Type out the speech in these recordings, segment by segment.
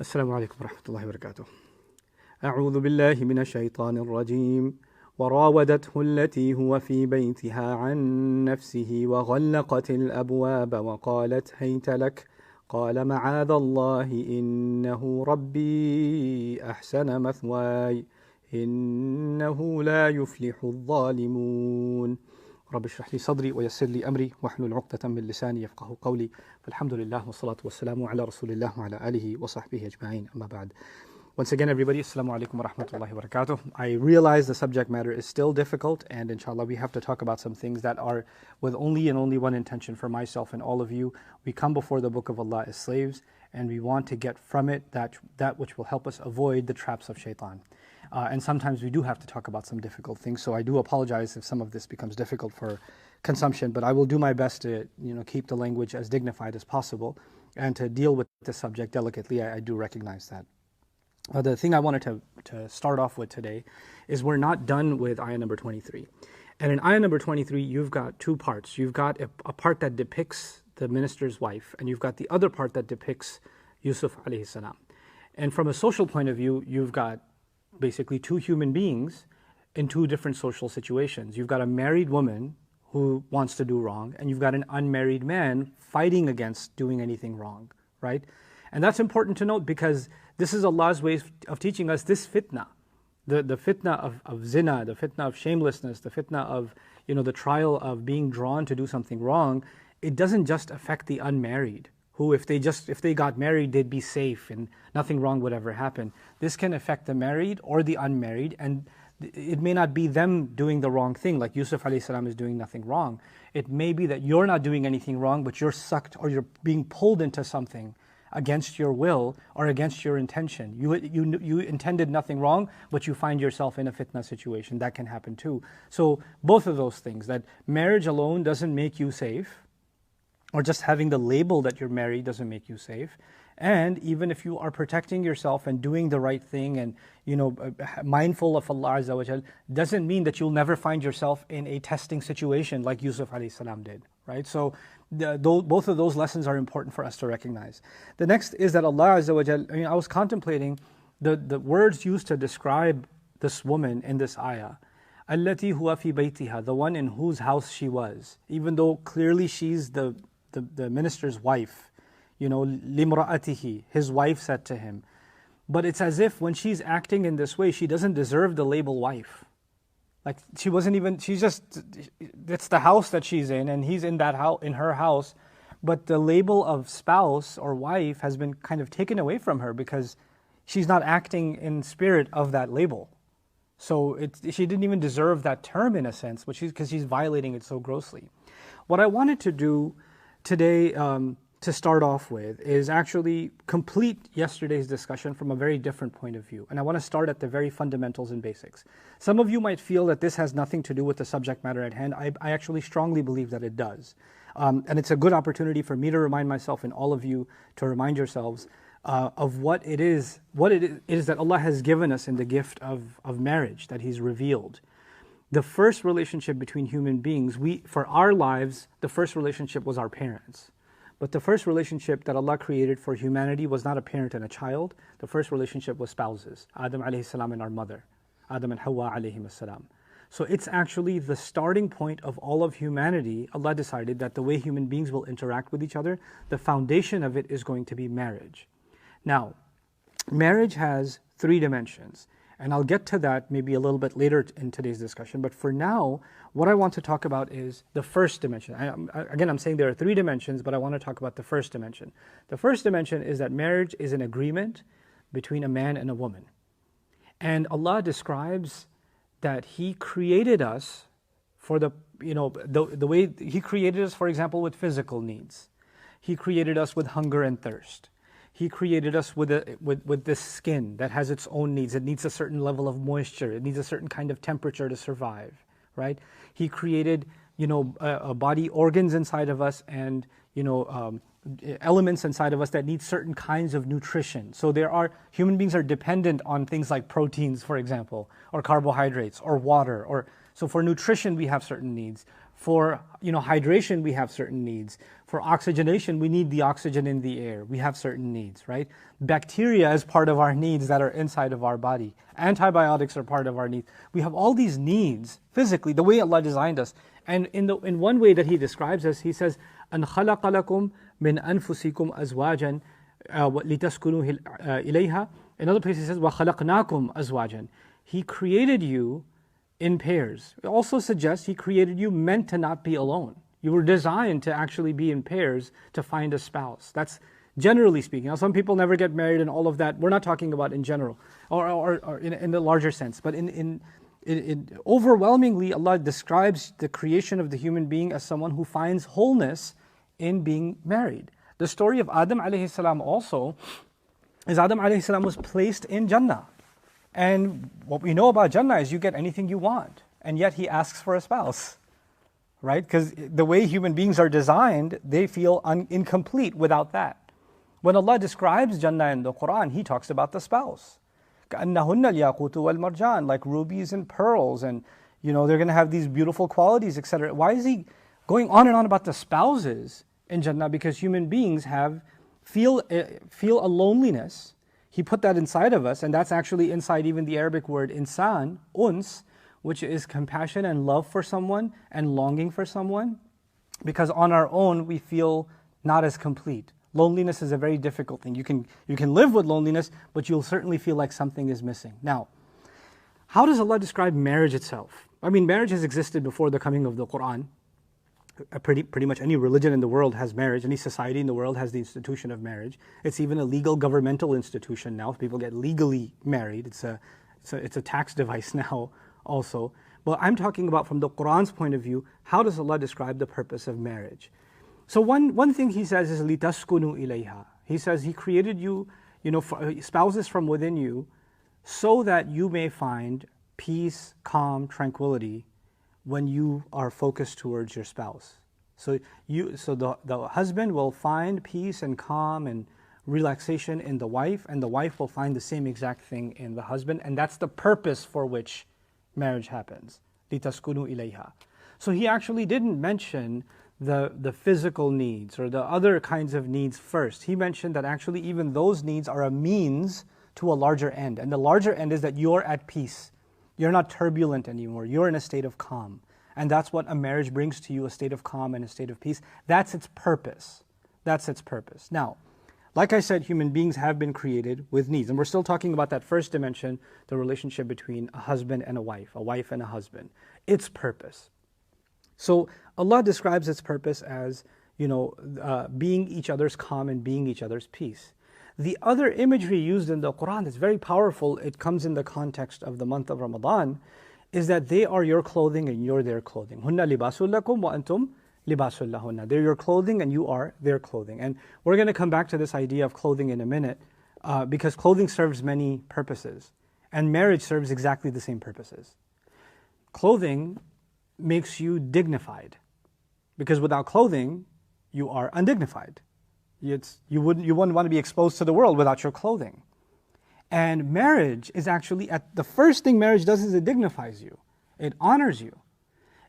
السلام عليكم ورحمة الله وبركاته. أعوذ بالله من الشيطان الرجيم. وراودته التي هو في بيتها عن نفسه وغلقت الأبواب وقالت هيت لك قال معاذ الله إنه ربي أحسن مثواي إنه لا يفلح الظالمون. رب اشرح لي صدري ويسر لي أمري واحلل عقدة من لساني يفقه قولي. فالحمد لله والصلاة والسلام على رسول الله وعلى آله وصحبه أجمعين. أما بعد. Once again, everybody, assalamu alaikum wa rahmatullahi wa barakatuh. I realize the subject matter is still difficult, and inshallah we have to talk about some things that are with only and only one intention for myself and all of you. We come before the book of Allah as slaves, and we want to get from it that which will help us avoid the traps of shaitan. And sometimes we do have to talk about some difficult things, so I do apologize if some of this becomes difficult for consumption, but I will do my best to keep the language as dignified as possible and to deal with the subject delicately. I do recognize that. The thing I wanted to start off with today is we're not done with ayah number 23. And in ayah number 23, you've got two parts. You've got a part that depicts the minister's wife, and you've got the other part that depicts Yusuf alayhi salam. And from a social point of view, you've got basically two human beings in two different social situations. You've got a married woman who wants to do wrong, and you've got an unmarried man fighting against doing anything wrong, right? And that's important to note because this is Allah's way of teaching us this fitna, the fitna of zina, the fitna of shamelessness, the fitna of the trial of being drawn to do something wrong. It doesn't just affect the unmarried, who if they got married they'd be safe and nothing wrong would ever happen. This can affect the married or the unmarried, and it may not be them doing the wrong thing, like Yusuf alayhi salam is doing nothing wrong. It may be that you're not doing anything wrong, but you're sucked or you're being pulled into something against your will or against your intention. You intended nothing wrong, but you find yourself in a fitna situation. That can happen too. So both of those things, that marriage alone doesn't make you safe, or just having the label that you're married doesn't make you safe. And even if you are protecting yourself and doing the right thing and mindful of Allah Azza wa Jal, doesn't mean that you'll never find yourself in a testing situation like Yusuf alayhi salam did, right? So both of those lessons are important for us to recognize. The next is that Allah Azza wa Jal, I was contemplating the words used to describe this woman in this ayah. Allati huwa fi baytiha, the one in whose house she was, even though clearly she's the minister's wife. Limra'atihi, his wife said to him. But it's as if when she's acting in this way, she doesn't deserve the label wife. Like it's the house that she's in, and he's in that house, in her house. But the label of spouse or wife has been kind of taken away from her because she's not acting in spirit of that label. So she didn't even deserve that term in a sense, because she's violating it so grossly. What I wanted to do today, to start off with, is actually complete yesterday's discussion from a very different point of view. And I want to start at the very fundamentals and basics. Some of you might feel that this has nothing to do with the subject matter at hand. I actually strongly believe that it does. And it's a good opportunity for me to remind myself and all of you to remind yourselves of what it is that Allah has given us in the gift of marriage, that He's revealed. The first relationship between human beings, for our lives, the first relationship was our parents. But the first relationship that Allah created for humanity was not a parent and a child. The first relationship was spouses, Adam alayhi salam and our mother, Adam and Hawa alayhim salam. So it's actually the starting point of all of humanity. Allah decided that the way human beings will interact with each other, the foundation of it is going to be marriage. Now, marriage has three dimensions. And I'll get to that maybe a little bit later in today's discussion. But for now, what I want to talk about is the first dimension. I'm saying there are three dimensions, but I want to talk about the first dimension. The first dimension is that marriage is an agreement between a man and a woman. And Allah describes that He created us for the way He created us, for example, with physical needs. He created us with hunger and thirst. He created us with this skin that has its own needs. It needs a certain level of moisture. It needs a certain kind of temperature to survive, right? He created, body organs inside of us and, elements inside of us that need certain kinds of nutrition. So human beings are dependent on things like proteins, for example, or carbohydrates, or water. So for nutrition, we have certain needs. For hydration, we have certain needs. For oxygenation, we need the oxygen in the air. We have certain needs, right? Bacteria is part of our needs that are inside of our body. Antibiotics are part of our needs. We have all these needs physically, the way Allah designed us. And in one way that He describes us, He says, أَنْ خَلَقَ لَكُم مِّنْ أَنفُسِكُمْ أَزْوَاجًا لِتَسْكُنُوا إِلَيْهَا. In other places He says, وَخَلَقْنَاكُمْ أَزْوَاجًا. He created you in pairs. It also suggests He created you meant to not be alone. You were designed to actually be in pairs to find a spouse. That's generally speaking. Now, some people never get married and all of that. We're not talking about in general or in the larger sense. But in overwhelmingly, Allah describes the creation of the human being as someone who finds wholeness in being married. The story of Adam alayhi salam also is Adam alayhi salam was placed in Jannah. And what we know about Jannah is you get anything you want. And yet He asks for a spouse. Right? Because the way human beings are designed, they feel incomplete without that. When Allah describes Jannah in the Quran, He talks about the spouse. كَأَنَّهُنَّ الْيَاقُوتُ وَالْمَرْجَانُ, like rubies and pearls, and they're going to have these beautiful qualities, etc. Why is He going on and on about the spouses in Jannah? Because human beings feel a loneliness. He put that inside of us, and that's actually inside even the Arabic word insan, uns, which is compassion and love for someone and longing for someone. Because on our own, we feel not as complete. Loneliness is a very difficult thing. You can live with loneliness, but you'll certainly feel like something is missing. Now, how does Allah describe marriage itself? I mean, marriage has existed before the coming of the Quran. Pretty much any religion in the world has marriage. Any society in the world has the institution of marriage. It's even a legal governmental institution now. People get legally married. It's a tax device now also. But I'm talking about from the Quran's point of view, how does Allah describe the purpose of marriage? So one thing He says is لِتَسْكُنُوا إِلَيْهَا. He says He created you, spouses from within you, so that you may find peace, calm, tranquility when you are focused towards your spouse. So the husband will find peace and calm and relaxation in the wife, and the wife will find the same exact thing in the husband, and that's the purpose for which marriage happens. لِتَسْكُنُوا إِلَيْهَا. So He actually didn't mention the physical needs or the other kinds of needs first. He mentioned that actually even those needs are a means to a larger end. And the larger end is that you're at peace. You're not turbulent anymore. You're in a state of calm. And that's what a marriage brings to you, a state of calm and a state of peace. That's its purpose. That's its purpose. Now, like I said, human beings have been created with needs. And we're still talking about that first dimension, the relationship between a husband and a wife and a husband. Its purpose. So Allah describes its purpose as, being each other's calm and being each other's peace. The other imagery used in the Quran is very powerful. It comes in the context of the month of Ramadan, is that they are your clothing and you're their clothing. Hunna libasul lakum wa antum libasul lahunna. They're your clothing and you are their clothing. And we're going to come back to this idea of clothing in a minute, because clothing serves many purposes, and marriage serves exactly the same purposes. Clothing makes you dignified, because without clothing, you are undignified. You wouldn't want to be exposed to the world without your clothing. And marriage is actually, the first thing marriage does is it dignifies you. It honors you.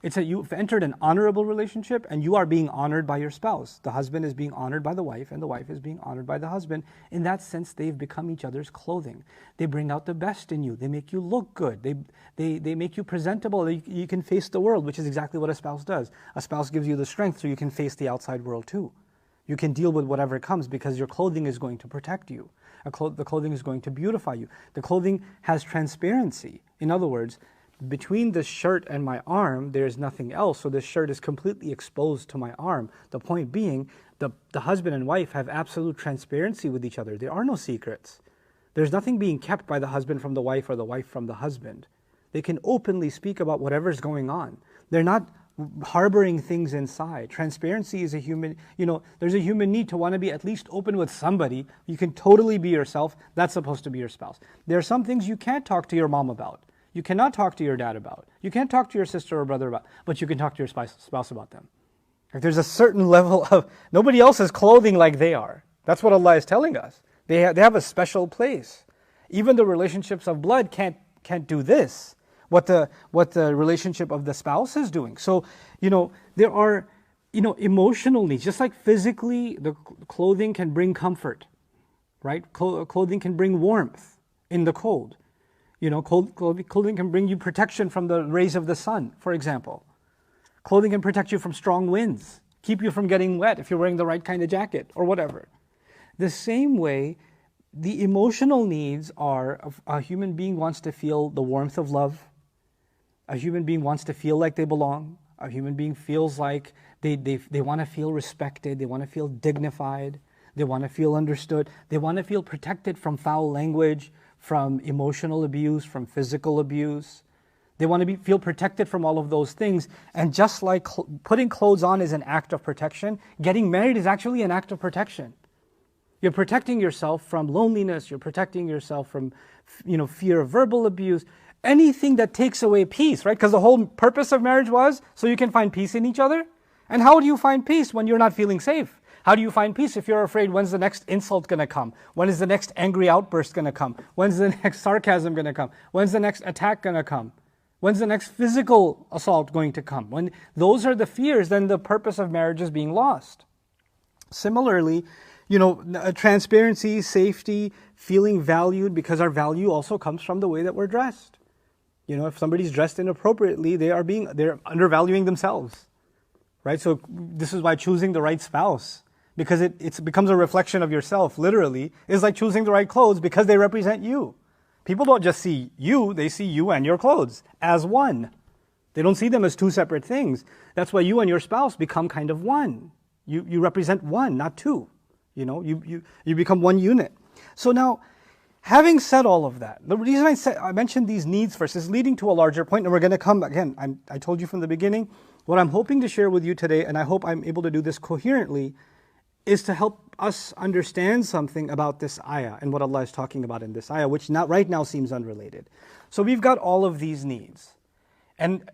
It's that you've entered an honorable relationship and you are being honored by your spouse. The husband is being honored by the wife and the wife is being honored by the husband. In that sense, they've become each other's clothing. They bring out the best in you. They make you look good. They make you presentable. You can face the world, which is exactly what a spouse does. A spouse gives you the strength so you can face the outside world too. You can deal with whatever comes because your clothing is going to protect you. The clothing is going to beautify you. The clothing has transparency. In other words, between the shirt and my arm, there is nothing else, so this shirt is completely exposed to my arm. The point being, the husband and wife have absolute transparency with each other. There are no secrets. There's nothing being kept by the husband from the wife or the wife from the husband. They can openly speak about whatever's going on. They're not harboring things inside. Transparency is a human, there's a human need to want to be at least open with somebody. You can totally be yourself. That's supposed to be your spouse. There are some things you can't talk to your mom about. You cannot talk to your dad about. You can't talk to your sister or brother about, but you can talk to your spouse about them. Like there's a certain level of, nobody else is clothing like they are. That's what Allah is telling us. They have a special place. Even the relationships of blood can't do this. what the relationship of the spouse is doing. So, there are, emotional needs. Just like physically, the clothing can bring comfort, right? Clothing can bring warmth in the cold. Clothing can bring you protection from the rays of the sun, for example. Clothing can protect you from strong winds, keep you from getting wet if you're wearing the right kind of jacket or whatever. The same way, the emotional needs are, a human being wants to feel the warmth of love. A human being wants to feel like they belong. A human being feels like they want to feel respected. They want to feel dignified. They want to feel understood. They want to feel protected from foul language, from emotional abuse, from physical abuse. They want to feel protected from all of those things. And just like putting clothes on is an act of protection, getting married is actually an act of protection. You're protecting yourself from loneliness. You're protecting yourself from, fear of verbal abuse. Anything that takes away peace, right? Because the whole purpose of marriage was so you can find peace in each other. And how do you find peace when you're not feeling safe? How do you find peace if you're afraid when's the next insult going to come? When is the next angry outburst going to come? When's the next sarcasm going to come? When's the next attack going to come? When's the next physical assault going to come? When those are the fears, then the purpose of marriage is being lost. Similarly, transparency, safety, feeling valued, because our value also comes from the way that we're dressed. If somebody's dressed inappropriately, they're undervaluing themselves, right? So this is why choosing the right spouse, because it becomes a reflection of yourself, literally, is like choosing the right clothes because they represent you. People don't just see you, they see you and your clothes as one. They don't see them as two separate things. That's why you and your spouse become kind of one. You represent one, not two. You become one unit. So now, having said all of that, the reason I mentioned these needs first is leading to a larger point, and we're going to come, again, I told you from the beginning, what I'm hoping to share with you today, and I hope I'm able to do this coherently, is to help us understand something about this ayah and what Allah is talking about in this ayah, which right now seems unrelated. So we've got all of these needs. And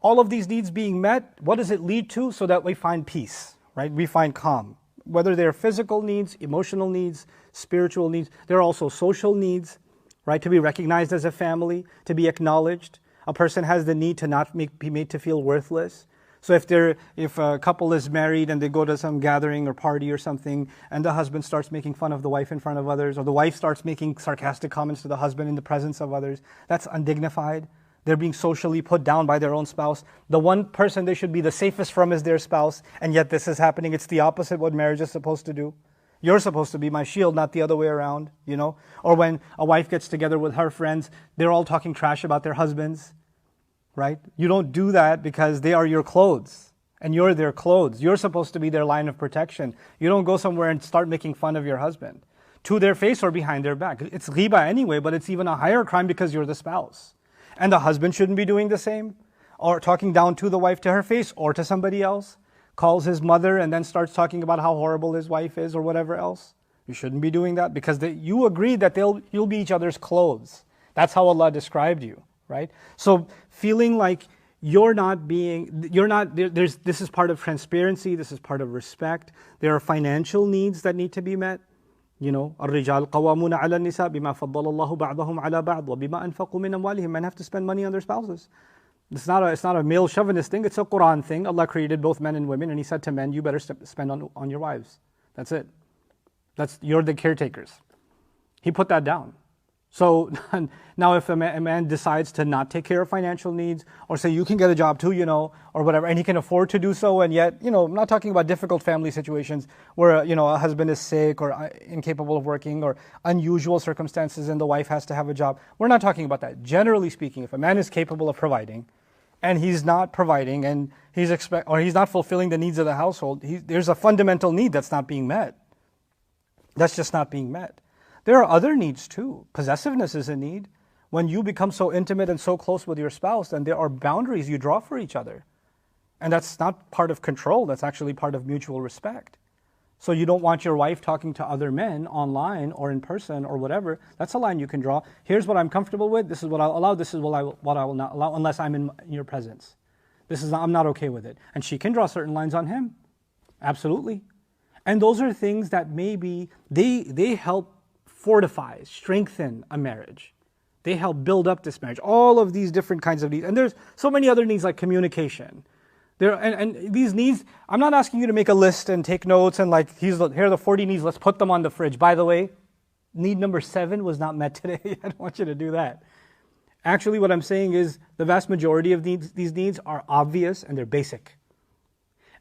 all of these needs being met, what does it lead to? So that we find peace, right? We find calm. Whether they're physical needs, emotional needs, spiritual needs, there are also social needs, right? To be recognized as a family, to be acknowledged. A person has the need to not be made to feel worthless. So if a couple is married and they go to some gathering or party or something, and the husband starts making fun of the wife in front of others, or the wife starts making sarcastic comments to the husband in the presence of others, that's undignified. They're being socially put down by their own spouse. The one person they should be the safest from is their spouse, and yet this is happening. It's the opposite what marriage is supposed to do. You're supposed to be my shield, not the other way around, Or when a wife gets together with her friends, they're all talking trash about their husbands, right? You don't do that because they are your clothes, and you're their clothes. You're supposed to be their line of protection. You don't go somewhere and start making fun of your husband to their face or behind their back. It's ghiba anyway, but it's even a higher crime because you're the spouse. And the husband shouldn't be doing the same, or talking down to the wife to her face or to somebody else, calls his mother and then starts talking about how horrible his wife is or whatever else. You shouldn't be doing that because you agreed that you'll be each other's clothes. That's how Allah described you, right? So feeling like this is part of transparency, this is part of respect. There are financial needs that need to be met. الرجال قوامون على النساء بما فضل الله بعضهم على بعض وبما أنفقوا من أموالهم. Men have to spend money on their spouses. It's not a male chauvinist thing, it's a Quran thing. Allah created both men and women, and He said to men, you better spend on your wives. That's it. You're the caretakers. He put that down. So now if a man decides to not take care of financial needs, or say you can get a job too, or whatever, and he can afford to do so, and yet, I'm not talking about difficult family situations where, a husband is sick or incapable of working, or unusual circumstances and the wife has to have a job. We're not talking about that. Generally speaking, if a man is capable of providing, and he's not providing, and he's not fulfilling the needs of the household, there's a fundamental need that's not being met. That's just not being met. There are other needs too. Possessiveness is a need. When you become so intimate and so close with your spouse, then there are boundaries you draw for each other. And that's not part of control, that's actually part of mutual respect. So you don't want your wife talking to other men online or in person or whatever. That's a line you can draw. Here's what I'm comfortable with, this is what I'll allow, this is what I will not allow unless I'm in your presence. I'm not okay with it. And she can draw certain lines on him. Absolutely. And those are things that maybe they help fortify, strengthen a marriage. They help build up this marriage. All of these different kinds of needs. And there's so many other needs like communication. And these needs, I'm not asking you to make a list and take notes and like, here are the 40 needs, let's put them on the fridge. By the way, need number 7 was not met today. I don't want you to do that. Actually, what I'm saying is the vast majority of these needs are obvious and they're basic.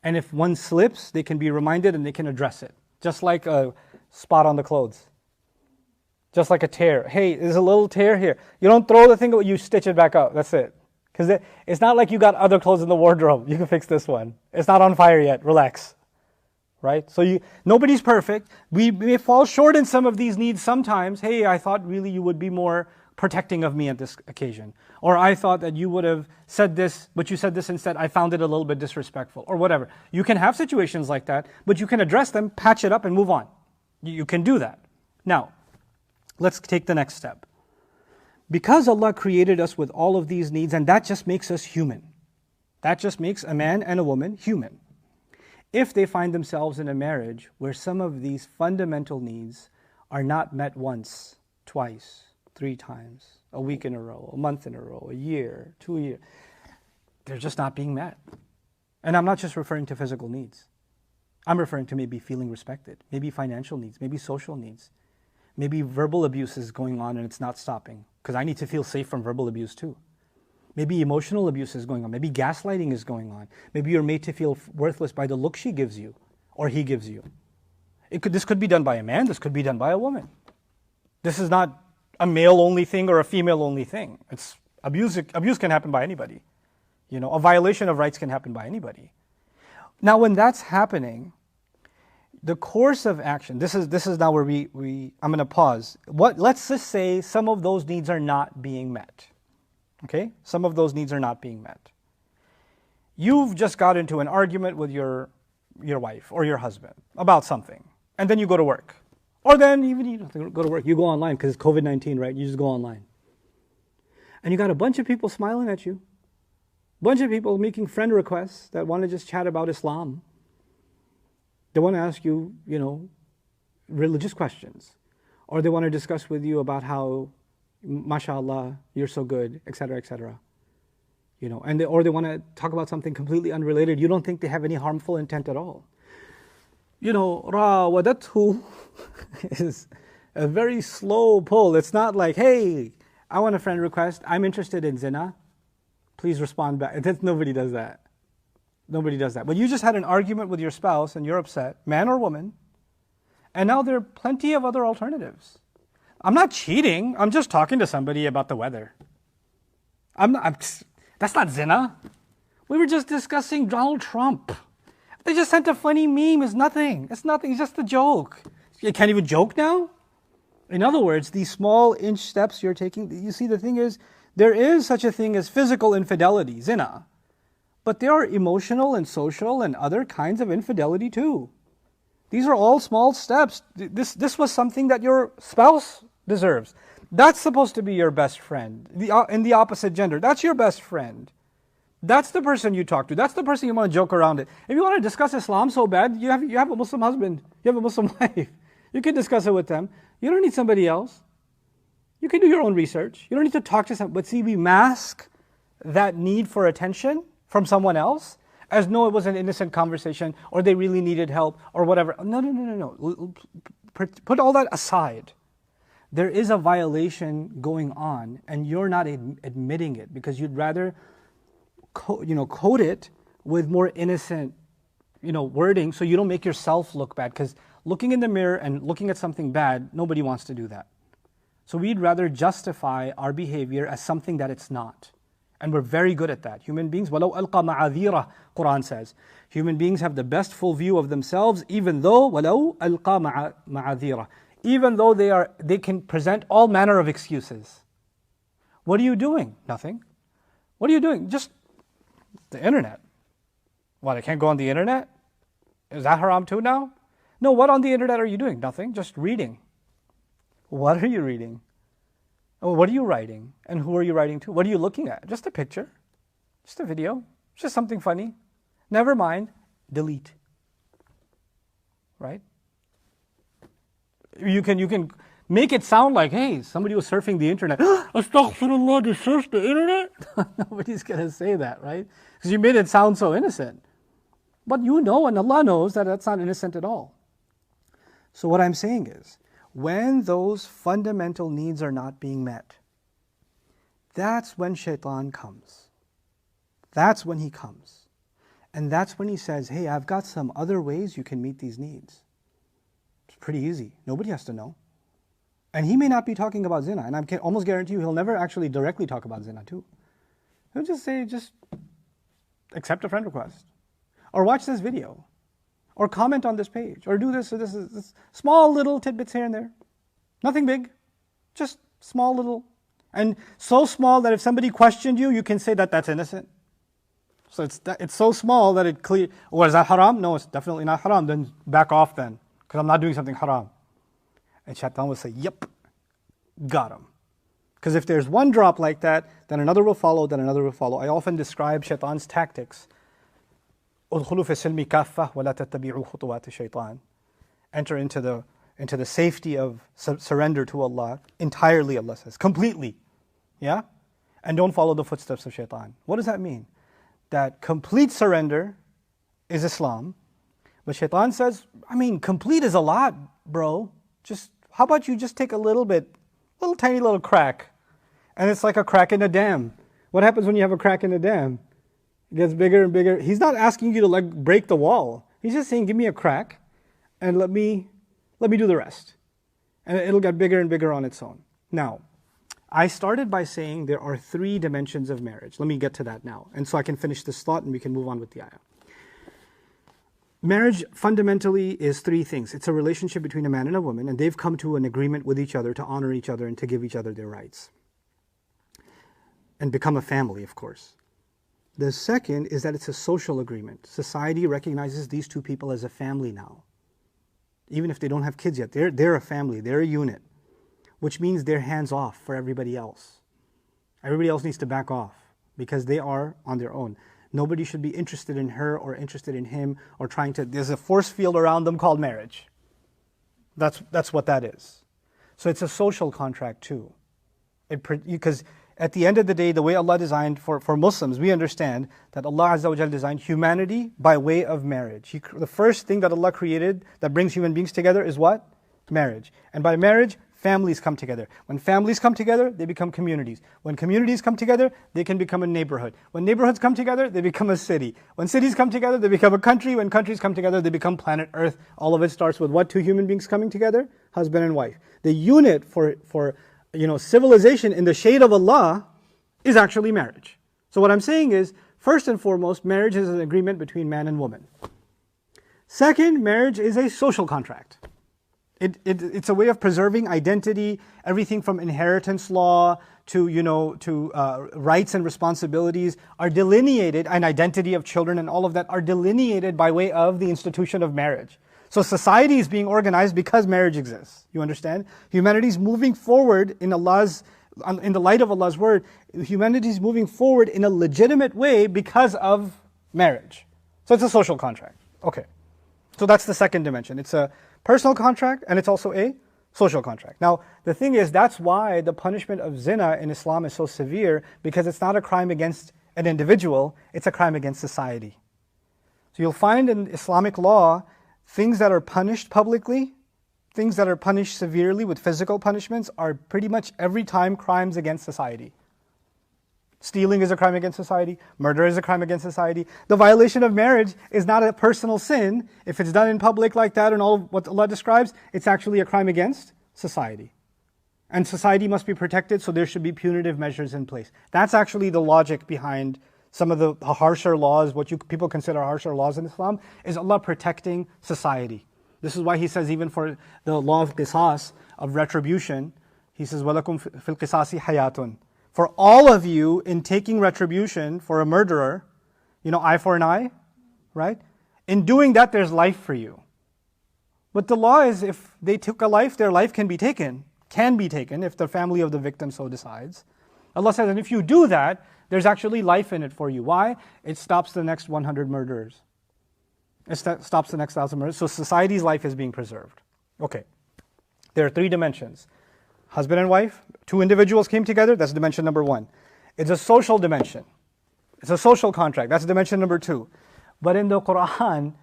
And if one slips, they can be reminded and they can address it. Just like a spot on the clothes. Just like a tear. Hey, there's a little tear here. You don't throw the thing away, you stitch it back up. That's it. Because it's not like you got other clothes in the wardrobe. You can fix this one. It's not on fire yet. Relax. Right? So nobody's perfect. We may fall short in some of these needs sometimes. Hey, I thought really you would be more protecting of me at this occasion. Or I thought that you would have said this, but you said this instead. I found it a little bit disrespectful. Or whatever. You can have situations like that, but you can address them, patch it up, and move on. You can do that. Now, let's take the next step. Because Allah created us with all of these needs, and that just makes us human. That just makes a man and a woman human. If they find themselves in a marriage where some of these fundamental needs are not met once, twice, 3 times, a week in a row, a month in a row, a year, 2 years, they're just not being met. And I'm not just referring to physical needs. I'm referring to maybe feeling respected, maybe financial needs, maybe social needs. Maybe verbal abuse is going on and it's not stopping, because I need to feel safe from verbal abuse too. Maybe emotional abuse is going on. Maybe gaslighting is going on. Maybe you're made to feel worthless by the look she gives you or he gives you. This could be done by a man. This could be done by a woman. This is not a male-only thing or a female-only thing. It's abuse. Abuse can happen by anybody. A violation of rights can happen by anybody. Now, when that's happening, the course of action, this is now where I'm going to pause. Let's just say some of those needs are not being met. Okay? Some of those needs are not being met. You've just got into an argument with your wife or your husband about something, and then you go to work. Or then even you don't have to go to work, you go online because it's COVID-19, right? You just go online. And you got a bunch of people smiling at you. A bunch of people making friend requests that want to just chat about Islam. They want to ask you, religious questions. Or they want to discuss with you about how, mashallah, you're so good, etc., etc. Or they want to talk about something completely unrelated. You don't think they have any harmful intent at all. Rawadathu is a very slow pull. It's not like, hey, I want a friend request. I'm interested in zina. Please respond back. Nobody does that. Nobody does that. But you just had an argument with your spouse and you're upset, man or woman, and now there are plenty of other alternatives. I'm not cheating. I'm just talking to somebody about the weather. That's not zina. We were just discussing Donald Trump. They just sent a funny meme. It's nothing. It's nothing. It's just a joke. You can't even joke now? In other words, these small inch steps you're taking, you see, the thing is, there is such a thing as physical infidelity, zina. But there are emotional and social and other kinds of infidelity too. These are all small steps. This was something that your spouse deserves. That's supposed to be your best friend. In the opposite gender, that's your best friend. That's the person you talk to. That's the person you want to joke around with. If you want to discuss Islam so bad, you have a Muslim husband. You have a Muslim wife. You can discuss it with them. You don't need somebody else. You can do your own research. You don't need to talk to someone. But see, we mask that need for attention from someone else as though it was an innocent conversation or they really needed help or whatever. No. Put all that aside. There is a violation going on and you're not admitting it because you'd rather code it with more innocent wording so you don't make yourself look bad, because looking in the mirror and looking at something bad, nobody wants to do that. So we'd rather justify our behavior as something that it's not. And we're very good at that. Human beings, وَلَوْ أَلْقَى مَعَاذِيرَهُ, Quran says. Human beings have the best full view of themselves, even though وَلَوْ أَلْقَى مَعَاذِيرَهُ, even though they can present all manner of excuses. What are you doing? Nothing. What are you doing? Just the internet. What, I can't go on the internet? Is that haram too now? No, what on the internet are you doing? Nothing, just reading. What are you reading? Oh, what are you writing? And who are you writing to? What are you looking at? Just a picture, just a video, just something funny. Never mind, delete. Right? You can make it sound like, hey, somebody was surfing the internet. Astaghfirullah, they surfed the internet? Nobody's going to say that, right? Because you made it sound so innocent. But you know, and Allah knows that that's not innocent at all. So what I'm saying is, when those fundamental needs are not being met, that's when shaitan comes. That's when he comes. And that's when he says, hey, I've got some other ways you can meet these needs. It's pretty easy. Nobody has to know. And he may not be talking about zina. And I can almost guarantee you he'll never actually directly talk about zina too. He'll just say, just accept a friend request. Or watch this video. Or comment on this page. Or do this or this small little tidbits here and there. Nothing big. Just small little. And so small that if somebody questioned you, you can say that that's innocent. So it's so small that it clear. Oh, is that haram? No, it's definitely not haram. Then back off then, because I'm not doing something haram. And shaitan will say, yep, got him. Because if there's one drop like that, then another will follow, then another will follow. I often describe shaitan's tactics. Enter into the safety of surrender to Allah, entirely, Allah says, completely. Yeah? And don't follow the footsteps of shaitan. What does that mean? That complete surrender is Islam. But shaitan says, I mean, complete is a lot, bro. How about you just take a little tiny little crack. And it's like a crack in a dam. What happens when you have a crack in a dam? It gets bigger and bigger. He's not asking you to break the wall. He's just saying, give me a crack and let me do the rest. And it'll get bigger and bigger on its own. Now, I started by saying there are 3 dimensions of marriage. Let me get to that now. And so I can finish this thought and we can move on with the ayah. Marriage fundamentally is 3 things. It's a relationship between a man and a woman, and they've come to an agreement with each other to honor each other and to give each other their rights. And become a family, of course. The second is that it's a social agreement. Society recognizes these 2 people as a family now. Even if they don't have kids yet, they're a family, they're a unit. Which means they're hands off for everybody else. Everybody else needs to back off because they are on their own. Nobody should be interested in her or interested in him or there's a force field around them called marriage. That's what that is. So it's a social contract too. Because at the end of the day, the way Allah designed for Muslims, we understand that Allah Azza wa Jalla designed humanity by way of marriage. The first thing that Allah created that brings human beings together is what? Marriage. And by marriage, families come together. When families come together, they become communities. When communities come together, they can become a neighborhood. When neighborhoods come together, they become a city. When cities come together, they become a country. When countries come together, they become planet Earth. All of it starts with what? 2 human beings coming together? Husband and wife. The unit for civilization in the shade of Allah is actually marriage. So what I'm saying is, first and foremost, marriage is an agreement between man and woman. Second, marriage is a social contract. It's a way of preserving identity, everything from inheritance law to rights and responsibilities are delineated, and identity of children and all of that are delineated by way of the institution of marriage. So society is being organized because marriage exists. You understand? Humanity is moving forward in the light of Allah's word. Humanity is moving forward in a legitimate way because of marriage. So it's a social contract. Okay. So that's the second dimension. It's a personal contract, and it's also a social contract. Now, the thing is, that's why the punishment of zina in Islam is so severe, because it's not a crime against an individual, it's a crime against society. So you'll find in Islamic law, things that are punished publicly, things that are punished severely with physical punishments are pretty much every time crimes against society. Stealing is a crime against society. Murder is a crime against society. The violation of marriage is not a personal sin. If it's done in public like that and all what Allah describes, it's actually a crime against society. And society must be protected, so there should be punitive measures in place. That's actually the logic behind some of the harsher laws, what people consider harsher laws in Islam, is Allah protecting society. This is why He says even for the law of qisas, of retribution, He says, وَلَكُمْ فِي الْقِسَاسِ حَيَاتٌ. For all of you, in taking retribution for a murderer, eye for an eye, right? In doing that, there's life for you. But the law is, if they took a life, their life can be taken if the family of the victim so decides. Allah says, and if you do that, there's actually life in it for you. Why? It stops the next 100 murderers. It stops the next 1,000 murders. So society's life is being preserved. Okay. There are 3 dimensions. Husband and wife, 2 individuals came together, that's dimension number 1. It's a social dimension. It's a social contract, that's dimension number 2. But in the Quran,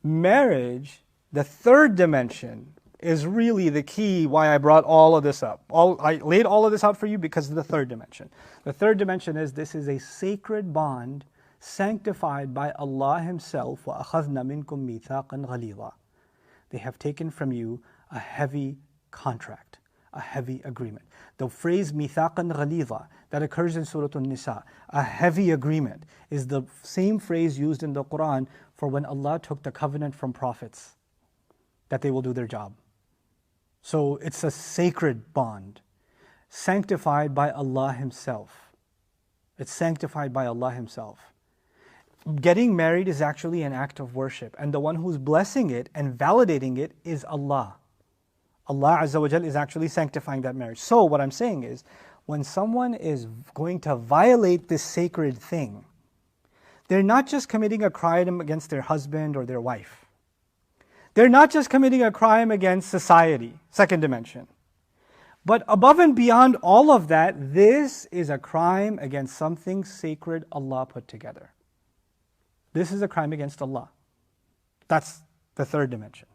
marriage, the 3rd dimension, is really the key why I brought all of this up. I laid all of this out for you because of the 3rd dimension. The 3rd dimension is this is a sacred bond sanctified by Allah Himself. وَأَخَذْنَا مِنْكُمْ مِيثَاقًا غَلِيظًا. They have taken from you a heavy contract, a heavy agreement. The phrase مِيثَاقًا غَلِيظًا that occurs in Surah An-Nisa, a heavy agreement, is the same phrase used in the Quran for when Allah took the covenant from prophets that they will do their job. So it's a sacred bond, sanctified by Allah Himself. It's sanctified by Allah Himself. Getting married is actually an act of worship, and the one who's blessing it and validating it is Allah. Allah Azza wa Jal is actually sanctifying that marriage. So what I'm saying is, when someone is going to violate this sacred thing, they're not just committing a crime against their husband or their wife. They're not just committing a crime against society, 2nd dimension. But above and beyond all of that, this is a crime against something sacred Allah put together. This is a crime against Allah. That's the 3rd dimension.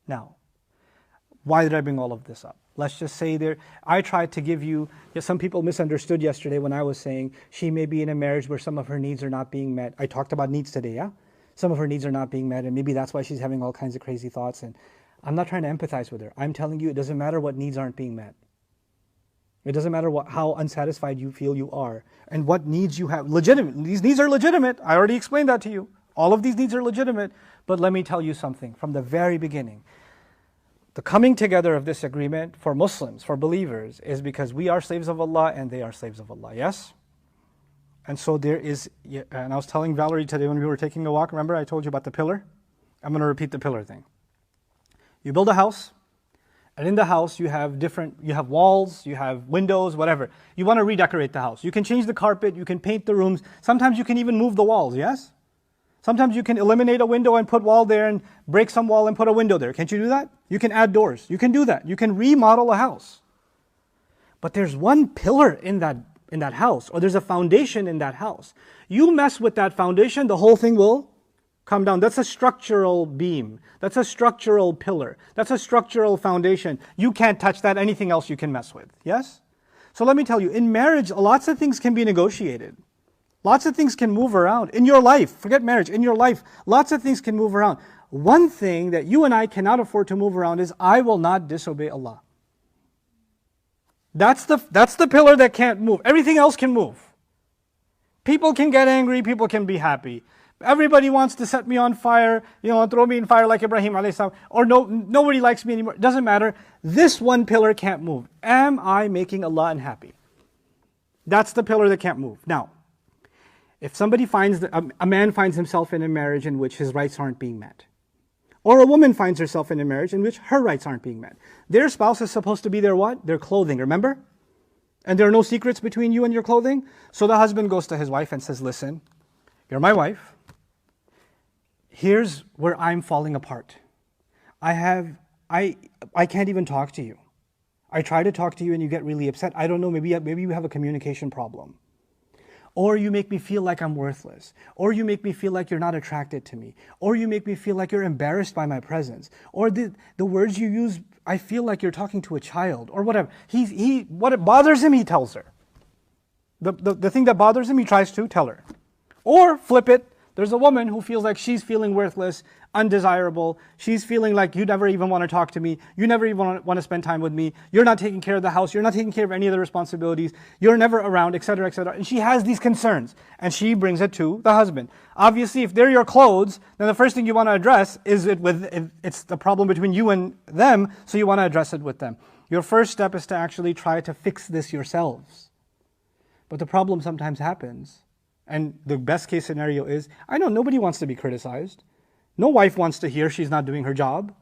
Now, why did I bring all of this up? Let's just say I tried to give you, some people misunderstood yesterday when I was saying she may be in a marriage where some of her needs are not being met. I talked about needs today, yeah? Some of her needs are not being met, and maybe that's why she's having all kinds of crazy thoughts. And I'm not trying to empathize with her. I'm telling you, it doesn't matter what needs aren't being met. It doesn't matter how unsatisfied you feel you are and what needs you have. Legitimate. These needs are legitimate. I already explained that to you. All of these needs are legitimate. But let me tell you something from the very beginning. The coming together of this agreement for Muslims, for believers, is because we are slaves of Allah and they are slaves of Allah. Yes? And so there is, and I was telling Valerie today when we were taking a walk, remember I told you about the pillar? I'm going to repeat the pillar thing. You build a house, and in the house you have walls, you have windows, whatever. You want to redecorate the house. You can change the carpet, you can paint the rooms. Sometimes you can even move the walls, yes? Sometimes you can eliminate a window and put wall there and break some wall and put a window there. Can't you do that? You can add doors. You can do that. You can remodel a house. But there's one pillar in that house, or there's a foundation in that house. You mess with that foundation, the whole thing will come down. That's a structural beam. That's a structural pillar. That's a structural foundation. You can't touch that. Anything else you can mess with. Yes? So let me tell you, in marriage, lots of things can be negotiated. Lots of things can move around. In your life, forget marriage, in your life, lots of things can move around. One thing that you and I cannot afford to move around is, I will not disobey Allah. That's the pillar that can't move. Everything else can move. People can get angry, people can be happy. Everybody wants to set me on fire, throw me in fire like Ibrahim alayhi salam, or nobody likes me anymore. It doesn't matter. This one pillar can't move. Am I making Allah unhappy? That's the pillar that can't move. Now, if somebody a man finds himself in a marriage in which his rights aren't being met, or a woman finds herself in a marriage in which her rights aren't being met, their spouse is supposed to be their what? Their clothing, remember? And there are no secrets between you and your clothing. So the husband goes to his wife and says, listen, you're my wife. Here's where I'm falling apart. I can't even talk to you. I try to talk to you and you get really upset. I don't know, maybe you have a communication problem. Or you make me feel like I'm worthless. Or you make me feel like you're not attracted to me. Or you make me feel like you're embarrassed by my presence. Or the words you use, I feel like you're talking to a child. Or whatever. What it bothers him, he tells her. The thing that bothers him, he tries to tell her. Or flip it. There's a woman who feels like she's feeling worthless, undesirable. She's feeling like you never even want to talk to me. You never even want to spend time with me. You're not taking care of the house. You're not taking care of any of the responsibilities. You're never around, etc., etc. And she has these concerns. And she brings it to the husband. Obviously, if they're your clothes, then the first thing you want to address is it's the problem between you and them, so you want to address it with them. Your first step is to actually try to fix this yourselves. But the problem sometimes happens. And the best case scenario is, I know nobody wants to be criticized. No wife wants to hear she's not doing her job.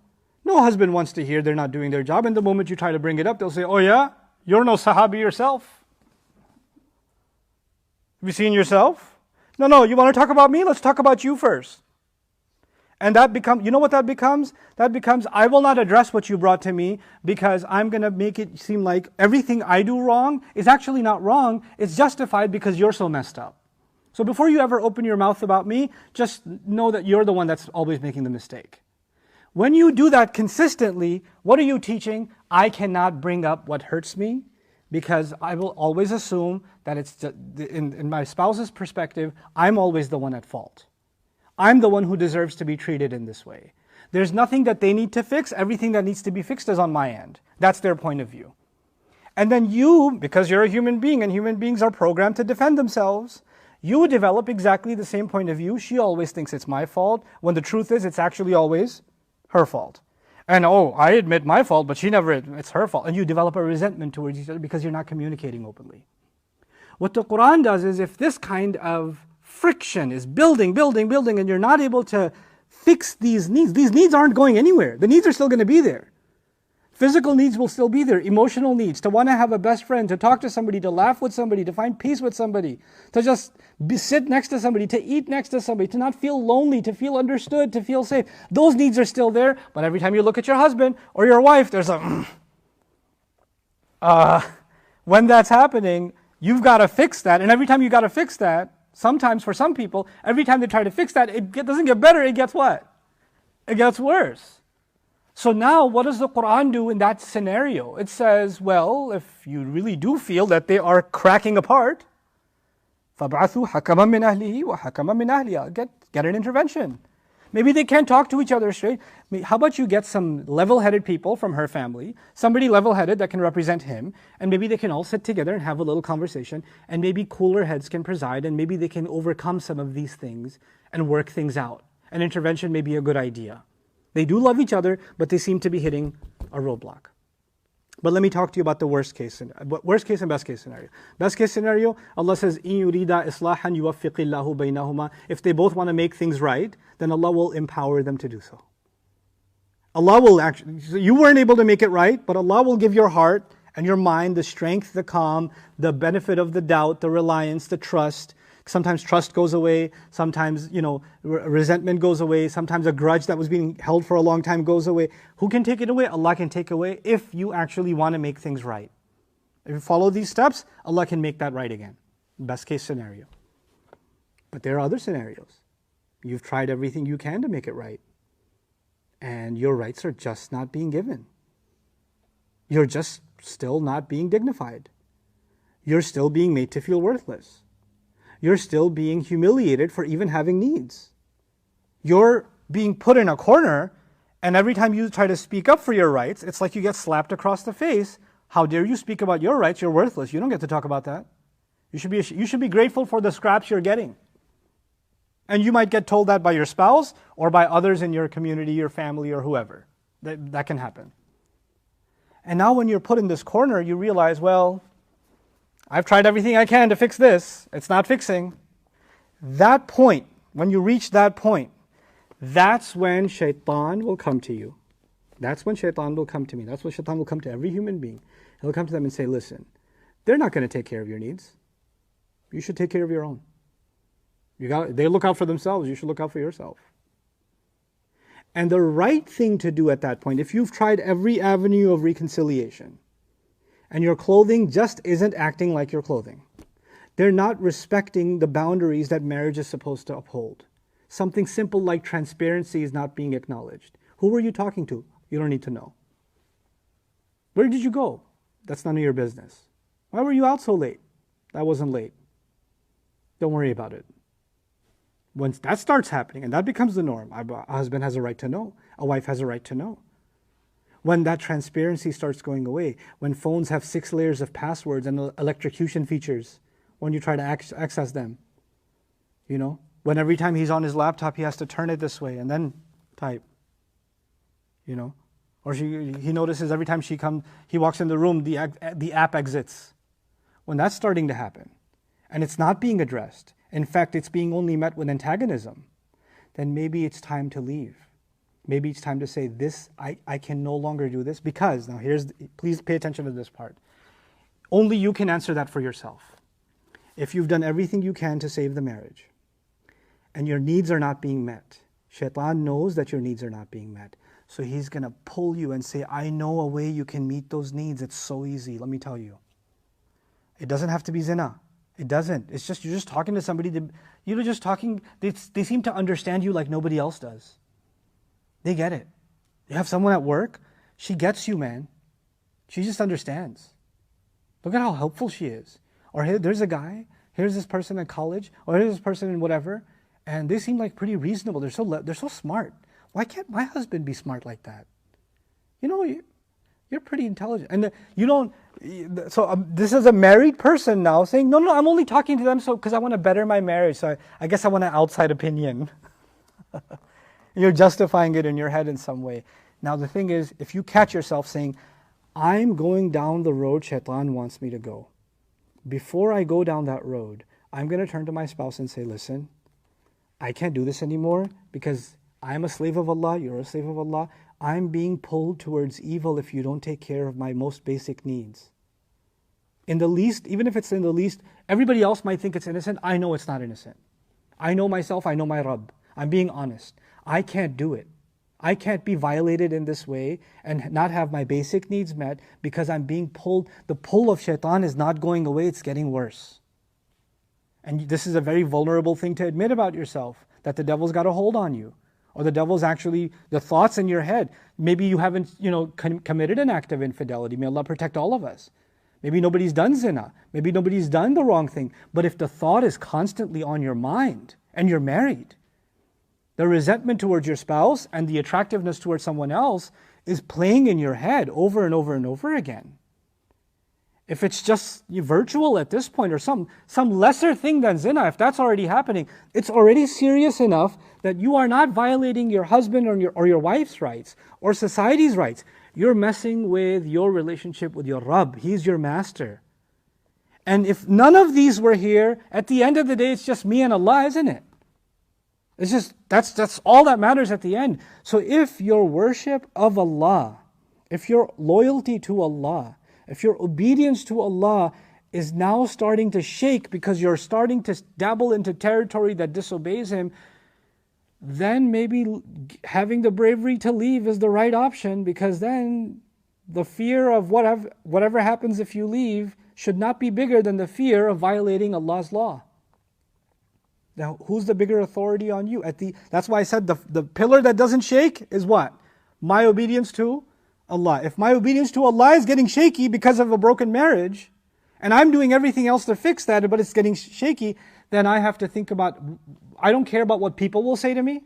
No husband wants to hear they're not doing their job. And the moment you try to bring it up, they'll say, oh yeah? You're no Sahabi yourself. Have you seen yourself? No, you want to talk about me? Let's talk about you first. And that becomes, you know what that becomes? That becomes, I will not address what you brought to me because I'm going to make it seem like everything I do wrong is actually not wrong. It's justified because you're so messed up. So before you ever open your mouth about me, just know that you're the one that's always making the mistake. When you do that consistently, what are you teaching? I cannot bring up what hurts me because I will always assume that it's, in my spouse's perspective, I'm always the one at fault. I'm the one who deserves to be treated in this way. There's nothing that they need to fix. Everything that needs to be fixed is on my end. That's their point of view. And then you, because you're a human being and human beings are programmed to defend themselves, you develop exactly the same point of view. She always thinks it's my fault, when the truth is it's actually always her fault. And I admit my fault, but she never, it's her fault. And you develop a resentment towards each other because you're not communicating openly. What the Quran does is, if this kind of friction is building, and you're not able to fix these needs aren't going anywhere. The needs are still going to be there. Physical needs will still be there. Emotional needs, to want to have a best friend, to talk to somebody, to laugh with somebody, to find peace with somebody, to just sit next to somebody, to eat next to somebody, to not feel lonely, to feel understood, to feel safe. Those needs are still there, but every time you look at your husband or your wife, there's a when that's happening, you've got to fix that. And every time you got to fix that, sometimes for some people, every time they try to fix that, it doesn't get better, it gets what? It gets worse. So now, what does the Quran do in that scenario? It says, well, if you really do feel that they are cracking apart, فَابْعَثُوا حَكَمًا مِنْ أَهْلِهِ وَحَكَمًا مِنْ أَهْلِهَا. Get an intervention. Maybe they can't talk to each other straight. How about you get some level-headed people from her family, somebody level-headed that can represent him, and maybe they can all sit together and have a little conversation, and maybe cooler heads can preside, and maybe they can overcome some of these things and work things out. An intervention may be a good idea. They do love each other, but they seem to be hitting a roadblock. But let me talk to you about the worst case and best case scenario. Best case scenario, Allah says, إِن يُرِيدَ إِصْلَاحًا يُوَفِّقِ اللَّهُ بَيْنَهُمَا. If they both want to make things right, then Allah will empower them to do so. Allah will actually, you weren't able to make it right, but Allah will give your heart and your mind the strength, the calm, the benefit of the doubt, the reliance, the trust. Sometimes trust goes away, sometimes, resentment goes away, sometimes a grudge that was being held for a long time goes away. Who can take it away? Allah can take away if you actually want to make things right. If you follow these steps, Allah can make that right again. Best case scenario. But there are other scenarios. You've tried everything you can to make it right, and your rights are just not being given. You're just still not being dignified. You're still being made to feel worthless. You're still being humiliated for even having needs. You're being put in a corner, and every time you try to speak up for your rights, it's like you get slapped across the face. How dare you speak about your rights? You're worthless. You don't get to talk about that. You should be grateful for the scraps you're getting. And you might get told that by your spouse or by others in your community, your family, or whoever. That can happen. And now when you're put in this corner, you realize, well, I've tried everything I can to fix this. It's not fixing. That point, when you reach that point, that's when shaitan will come to you. That's when shaitan will come to me. That's when shaitan will come to every human being. He'll come to them and say, listen, they're not going to take care of your needs. You should take care of your own. They look out for themselves. You should look out for yourself. And the right thing to do at that point, if you've tried every avenue of reconciliation, and your clothing just isn't acting like your clothing. They're not respecting the boundaries that marriage is supposed to uphold. Something simple like transparency is not being acknowledged. Who were you talking to? You don't need to know. Where did you go? That's none of your business. Why were you out so late? That wasn't late. Don't worry about it. Once that starts happening, and that becomes the norm, a husband has a right to know. A wife has a right to know. When that transparency starts going away, when phones have 6 layers of passwords and electrocution features, when you try to access them, when every time he's on his laptop, he has to turn it this way and then type, or he notices every time he walks in the room, the app exits. When that's starting to happen, and it's not being addressed, in fact, it's being only met with antagonism, then maybe it's time to leave. Maybe it's time to say, I can no longer do this because, now please pay attention to this part. Only you can answer that for yourself. If you've done everything you can to save the marriage, and your needs are not being met, Shaitan knows that your needs are not being met. So he's going to pull you and say, I know a way you can meet those needs. It's so easy. Let me tell you. It doesn't have to be zina. It doesn't. It's just, you're just talking to somebody. You're just talking. They seem to understand you like nobody else does. They get it. You have someone at work. She gets you, man. She just understands. Look at how helpful she is. Or here, there's a guy. Here's this person in college. Or here's this person in whatever. And they seem like pretty reasonable. They're so smart. Why can't my husband be smart like that? You know, you're pretty intelligent. And you don't, so this is a married person now saying, no, I'm only talking to them because I want to better my marriage. So I guess I want an outside opinion. You're justifying it in your head in some way. Now the thing is, if you catch yourself saying, I'm going down the road Shaitan wants me to go. Before I go down that road, I'm going to turn to my spouse and say, listen, I can't do this anymore because I'm a slave of Allah, you're a slave of Allah. I'm being pulled towards evil if you don't take care of my most basic needs. In the least, even if it's in the least, everybody else might think it's innocent. I know it's not innocent. I know myself, I know my Rabb. I'm being honest. I can't do it. I can't be violated in this way and not have my basic needs met because I'm being pulled. The pull of Shaitan is not going away, it's getting worse. And this is a very vulnerable thing to admit about yourself, that the devil's got a hold on you. Or the devil's actually, the thoughts in your head. Maybe you haven't, committed an act of infidelity. May Allah protect all of us. Maybe nobody's done zina. Maybe nobody's done the wrong thing. But if the thought is constantly on your mind and you're married, the resentment towards your spouse and the attractiveness towards someone else is playing in your head over and over and over again. If it's just virtual at this point or some lesser thing than zina, if that's already happening, it's already serious enough that you are not violating your husband or your wife's rights or society's rights. You're messing with your relationship with your Rabb. He's your master. And if none of these were here, at the end of the day, it's just me and Allah, isn't it? It's just, that's all that matters at the end. So if your worship of Allah, if your loyalty to Allah, if your obedience to Allah is now starting to shake because you're starting to dabble into territory that disobeys Him, then maybe having the bravery to leave is the right option, because then the fear of whatever happens if you leave should not be bigger than the fear of violating Allah's law. Now, who's the bigger authority on you? That's why I said the pillar that doesn't shake is what? My obedience to Allah. If my obedience to Allah is getting shaky because of a broken marriage, and I'm doing everything else to fix that, but it's getting shaky, then I have to think about, I don't care about what people will say to me.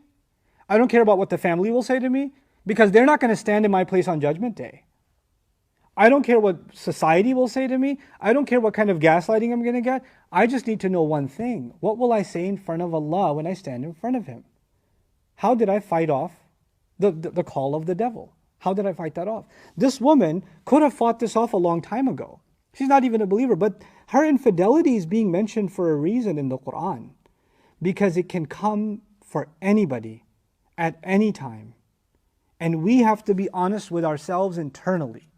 I don't care about what the family will say to me, because they're not going to stand in my place on Judgment Day. I don't care what society will say to me. I don't care what kind of gaslighting I'm going to get. I just need to know one thing. What will I say in front of Allah when I stand in front of Him? How did I fight off the call of the devil? How did I fight that off? This woman could have fought this off a long time ago. She's not even a believer, but her infidelity is being mentioned for a reason in the Quran, because it can come for anybody at any time. And we have to be honest with ourselves internally.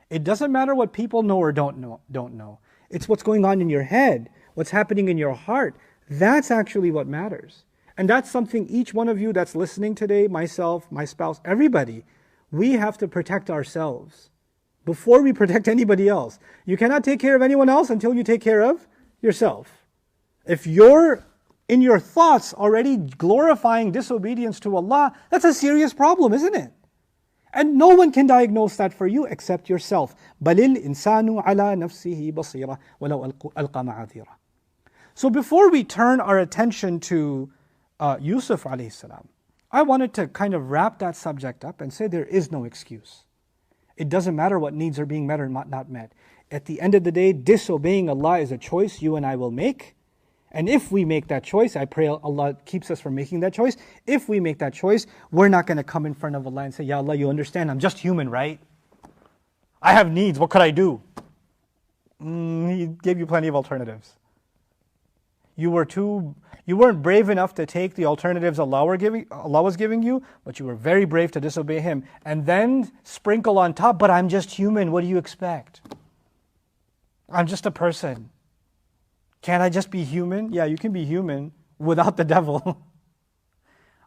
It doesn't matter what people know or don't know. It's what's going on in your head, what's happening in your heart. That's actually what matters. And that's something each one of you that's listening today, myself, my spouse, everybody, we have to protect ourselves before we protect anybody else. You cannot take care of anyone else until you take care of yourself. If you're in your thoughts already glorifying disobedience to Allah, that's a serious problem, isn't it? And no one can diagnose that for you except yourself. بَلِ الْإِنسَانُ عَلَى نَفْسِهِ بَصِيرًا وَلَوْ أَلْقَى مَعَاذِيرًا. So before we turn our attention to Yusuf alayhi salam, I wanted to kind of wrap that subject up and say there is no excuse. It doesn't matter what needs are being met or not met. At the end of the day, disobeying Allah is a choice you and I will make. And if we make that choice, I pray Allah keeps us from making that choice. If we make that choice, we're not going to come in front of Allah and say, Ya Allah, you understand, I'm just human, right? I have needs, what could I do? He gave you plenty of alternatives. You weren't brave enough to take the alternatives Allah was giving you, but you were very brave to disobey Him. And then sprinkle on top, but I'm just human, what do you expect? I'm just a person. Can't I just be human? Yeah, you can be human without the devil.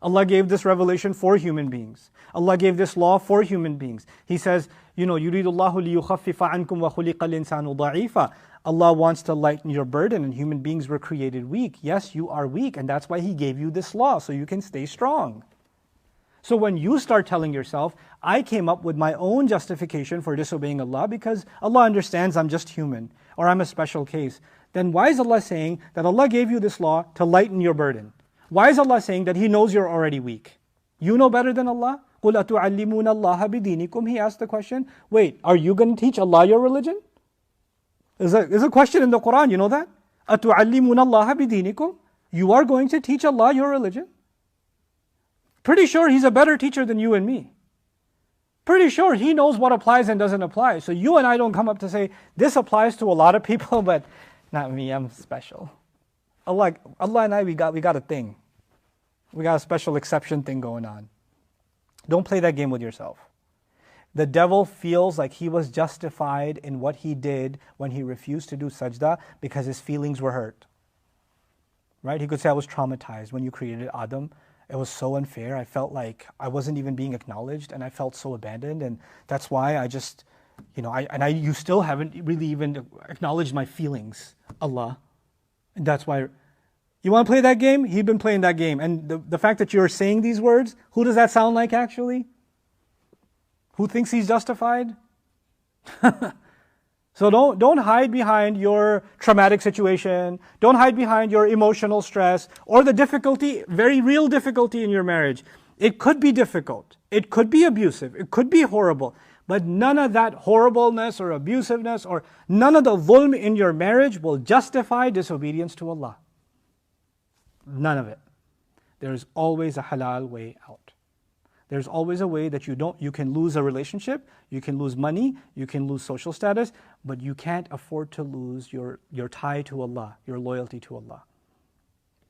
Allah gave this revelation for human beings. Allah gave this law for human beings. He says, يُرِيدُ اللَّهُ لِيُخَفِّفَ عَنْكُمْ وَخُلِقَ الْإِنسَانُ ضَعِيفًا. Allah wants to lighten your burden, and human beings were created weak. Yes, you are weak, and that's why He gave you this law, so you can stay strong. So when you start telling yourself, I came up with my own justification for disobeying Allah because Allah understands I'm just human, or I'm a special case, then why is Allah saying that Allah gave you this law to lighten your burden? Why is Allah saying that He knows you're already weak? You know better than Allah? قُلْ أَتُعَلِّمُونَ اللَّهَ بِدِينِكُمْ. He asked the question, wait, are you going to teach Allah your religion? There's a question in the Quran, you know that? أَتُعَلِّمُونَ اللَّهَ بِدِينِكُمْ. You are going to teach Allah your religion? Pretty sure He's a better teacher than you and me. Pretty sure He knows what applies and doesn't apply. So you and I don't come up to say, this applies to a lot of people, but not me, I'm special. Allah and I, we got a thing. We got a special exception thing going on. Don't play that game with yourself. The devil feels like he was justified in what he did when he refused to do sajda because his feelings were hurt. Right? He could say, I was traumatized when you created Adam. It was so unfair. I felt like I wasn't even being acknowledged, and I felt so abandoned, and that's why I just, you still haven't really even acknowledged my feelings, Allah. And that's why, you want to play that game? He'd been playing that game. And the fact that you're saying these words, who does that sound like actually? Who thinks he's justified? So don't hide behind your traumatic situation. Don't hide behind your emotional stress or the difficulty, very real difficulty in your marriage. It could be difficult. It could be abusive. It could be horrible. But none of that horribleness or abusiveness or none of the dhulm in your marriage will justify disobedience to Allah. None of it. There is always a halal way out. There's always a way that you can lose a relationship, you can lose money, you can lose social status, but you can't afford to lose your tie to Allah, your loyalty to Allah.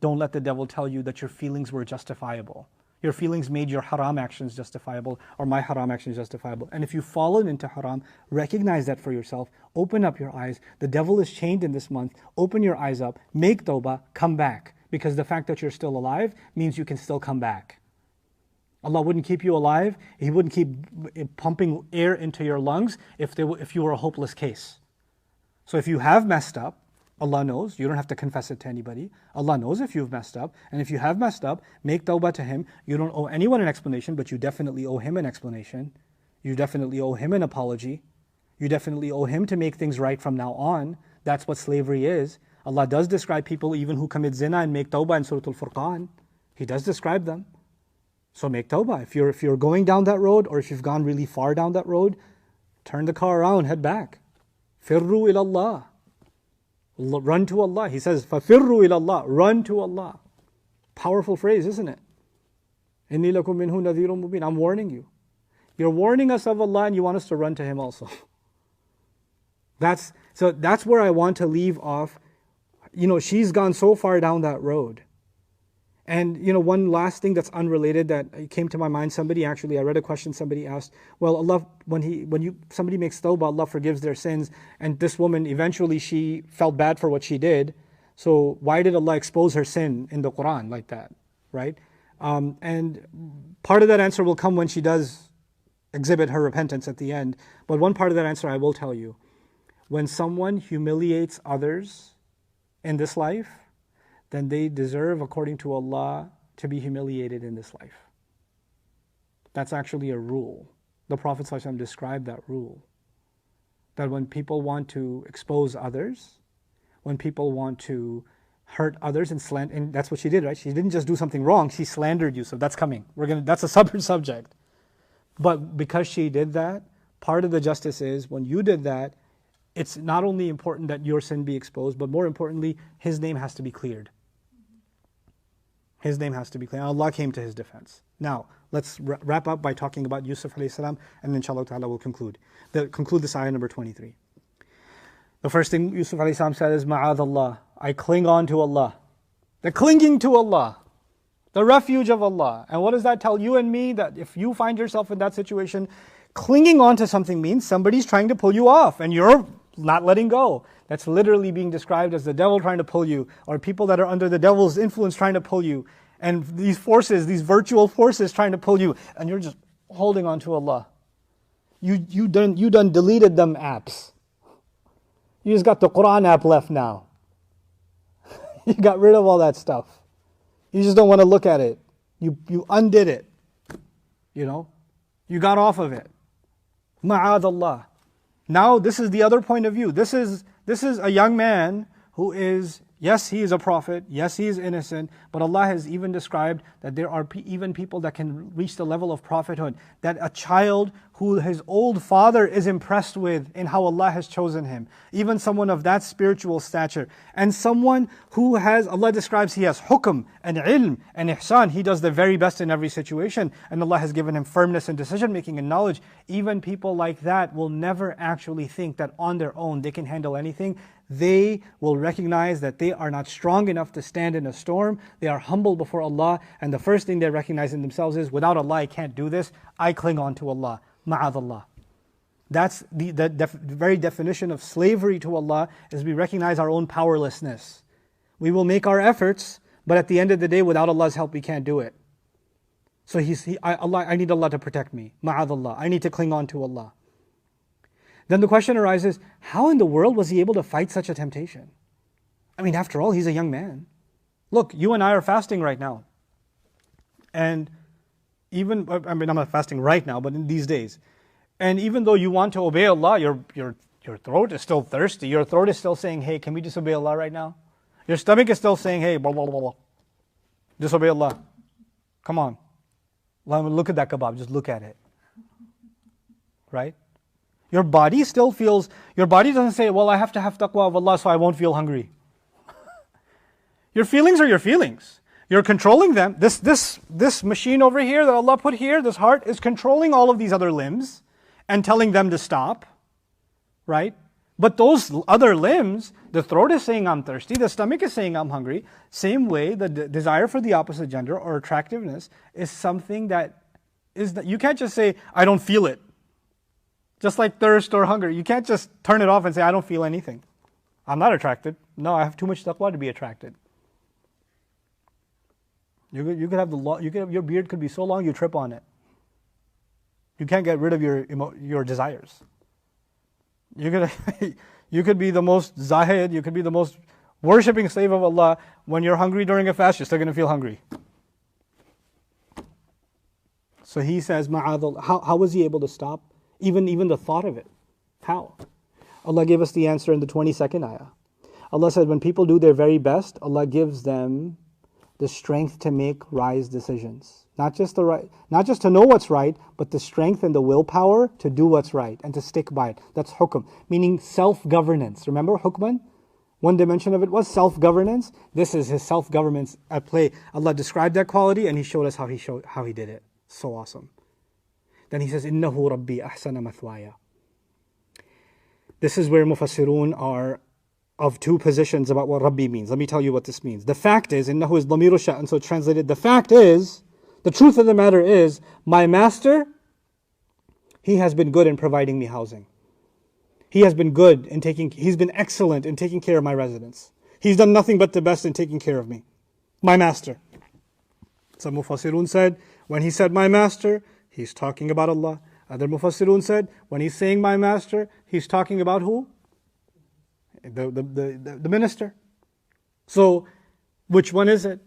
Don't let the devil tell you that your feelings were justifiable. Your feelings made your haram actions justifiable, or my haram actions justifiable. And if you've fallen into haram, recognize that for yourself. Open up your eyes. The devil is chained in this month. Open your eyes up. Make tawbah. Come back. Because the fact that you're still alive means you can still come back. Allah wouldn't keep you alive. He wouldn't keep pumping air into your lungs if you were a hopeless case. So if you have messed up, Allah knows. You don't have to confess it to anybody. Allah knows if you've messed up. And if you have messed up, make tawbah to Him. You don't owe anyone an explanation, but you definitely owe Him an explanation. You definitely owe Him an apology. You definitely owe Him to make things right from now on. That's what slavery is. Allah does describe people even who commit zina and make tawbah in Surah Al-Furqan. He does describe them. So make tawbah. If you're going down that road, or if you've gone really far down that road, turn the car around, head back. Firru ilallah. Run to Allah. He says, فَفِرُّوا إِلَى اللَّهِ. Run to Allah. Powerful phrase, isn't it? إِنِّي لَكُمْ مِنْهُ نَذِيرٌ مُبِينٌ. I'm warning you. You're warning us of Allah, and you want us to run to Him also. That's where I want to leave off. She's gone so far down that road. And one last thing that's unrelated that came to my mind, I read a question somebody asked, well, Allah, when somebody makes tawbah, Allah forgives their sins, and this woman, eventually she felt bad for what she did, so why did Allah expose her sin in the Quran like that, right? And part of that answer will come when she does exhibit her repentance at the end, but one part of that answer I will tell you. When someone humiliates others in this life, then they deserve, according to Allah, to be humiliated in this life. That's actually a rule. The Prophet ﷺ described that rule. That when people want to expose others, when people want to hurt others and slander, and that's what she did, right? She didn't just do something wrong, she slandered Yusuf. That's coming. That's a separate subject. But because she did that, part of the justice is when you did that, it's not only important that your sin be exposed, but more importantly, his name has to be cleared. His name has to be cleared. Allah came to his defense. Now, let's wrap up by talking about Yusuf alayhi salam, and then inshallah ta'ala we'll conclude. Conclude this ayah number 23. The first thing Yusuf alayhi salam said is, Ma'adallah, I cling on to Allah. The clinging to Allah, the refuge of Allah. And what does that tell you and me? That if you find yourself in that situation, clinging on to something means somebody's trying to pull you off, and you're not letting go. That's literally being described as the devil trying to pull you, or people that are under the devil's influence trying to pull you. And these forces, these virtual forces trying to pull you, and you're just holding on to Allah. You done deleted them apps. You just got the Quran app left now. You got rid of all that stuff. You just don't want to look at it. You undid it. You got off of it. Ma'adallah. Now this is the other point of view. This is a young man who is, yes, he is a prophet, yes, he is innocent, but Allah has even described that there are even people that can reach the level of prophethood, that a child who his old father is impressed with in how Allah has chosen him, even someone of that spiritual stature, and someone who has, Allah describes he has hukm and ilm and ihsan, he does the very best in every situation, and Allah has given him firmness in decision making and knowledge. Even people like that will never actually think that on their own they can handle anything. They will recognize that they are not strong enough to stand in a storm. They are humble before Allah, and the first thing they recognize in themselves is, without Allah I can't do this, I cling on to Allah. Ma'adallah. That's the very definition of slavery to Allah, is we recognize our own powerlessness. We will make our efforts, but at the end of the day, without Allah's help, we can't do it. So I need Allah to protect me. Ma'adallah. I need to cling on to Allah. Then the question arises, how in the world was he able to fight such a temptation? I mean, after all, he's a young man. Look, you and I are fasting right now. And I'm not fasting right now, but in these days. And even though you want to obey Allah, your throat is still thirsty. Your throat is still saying, hey, can we disobey Allah right now? Your stomach is still saying, hey, blah, blah, blah, blah. Disobey Allah. Come on. Look at that kebab. Just look at it. Right? Your body still feels, your body doesn't say, well, I have to have taqwa of Allah so I won't feel hungry. Your feelings are your feelings. You're controlling them. This machine over here that Allah put here, this heart, is controlling all of these other limbs and telling them to stop. Right? But those other limbs, the throat is saying I'm thirsty, the stomach is saying I'm hungry. Same way, the desire for the opposite gender or attractiveness is something that you can't just say, I don't feel it. Just like thirst or hunger. You can't just turn it off and say, I don't feel anything. I'm not attracted. No, I have too much taqwa to be attracted. You could have your beard could be so long you trip on it. You can't get rid of your desires. You could be the most zahid, you could be the most worshipping slave of Allah. When you're hungry during a fast, you're still going to feel hungry. So he says, Ma'adallah, how was he able to stop even the thought of it? How? Allah gave us the answer in the 22nd ayah. Allah said, when people do their very best, Allah gives them the strength to make wise decisions. Not just to know what's right, but the strength and the willpower to do what's right and to stick by it. That's hukm, meaning self-governance. Remember hukman? One dimension of it was self-governance. This is his self-governance at play. Allah described that quality and He showed us how He did it. So awesome. Then He says, إِنَّهُ رَبِّي أَحْسَنَ مَثْوَايَ. This is where mufassirun are of two positions about what Rabbi means. Let me tell you what this means. The fact is, إِنَّهُ is ضَمِيرُ الشَّأْنِ, so translated, the fact is, the truth of the matter is, my master, he has been good in providing me housing. He has been good in he's been excellent in taking care of my residents. He's done nothing but the best in taking care of me. My master. Some mufassirun said, when he said my master, he's talking about Allah. Other mufassirun said, when he's saying my master, he's talking about who? The minister. So, which one is it?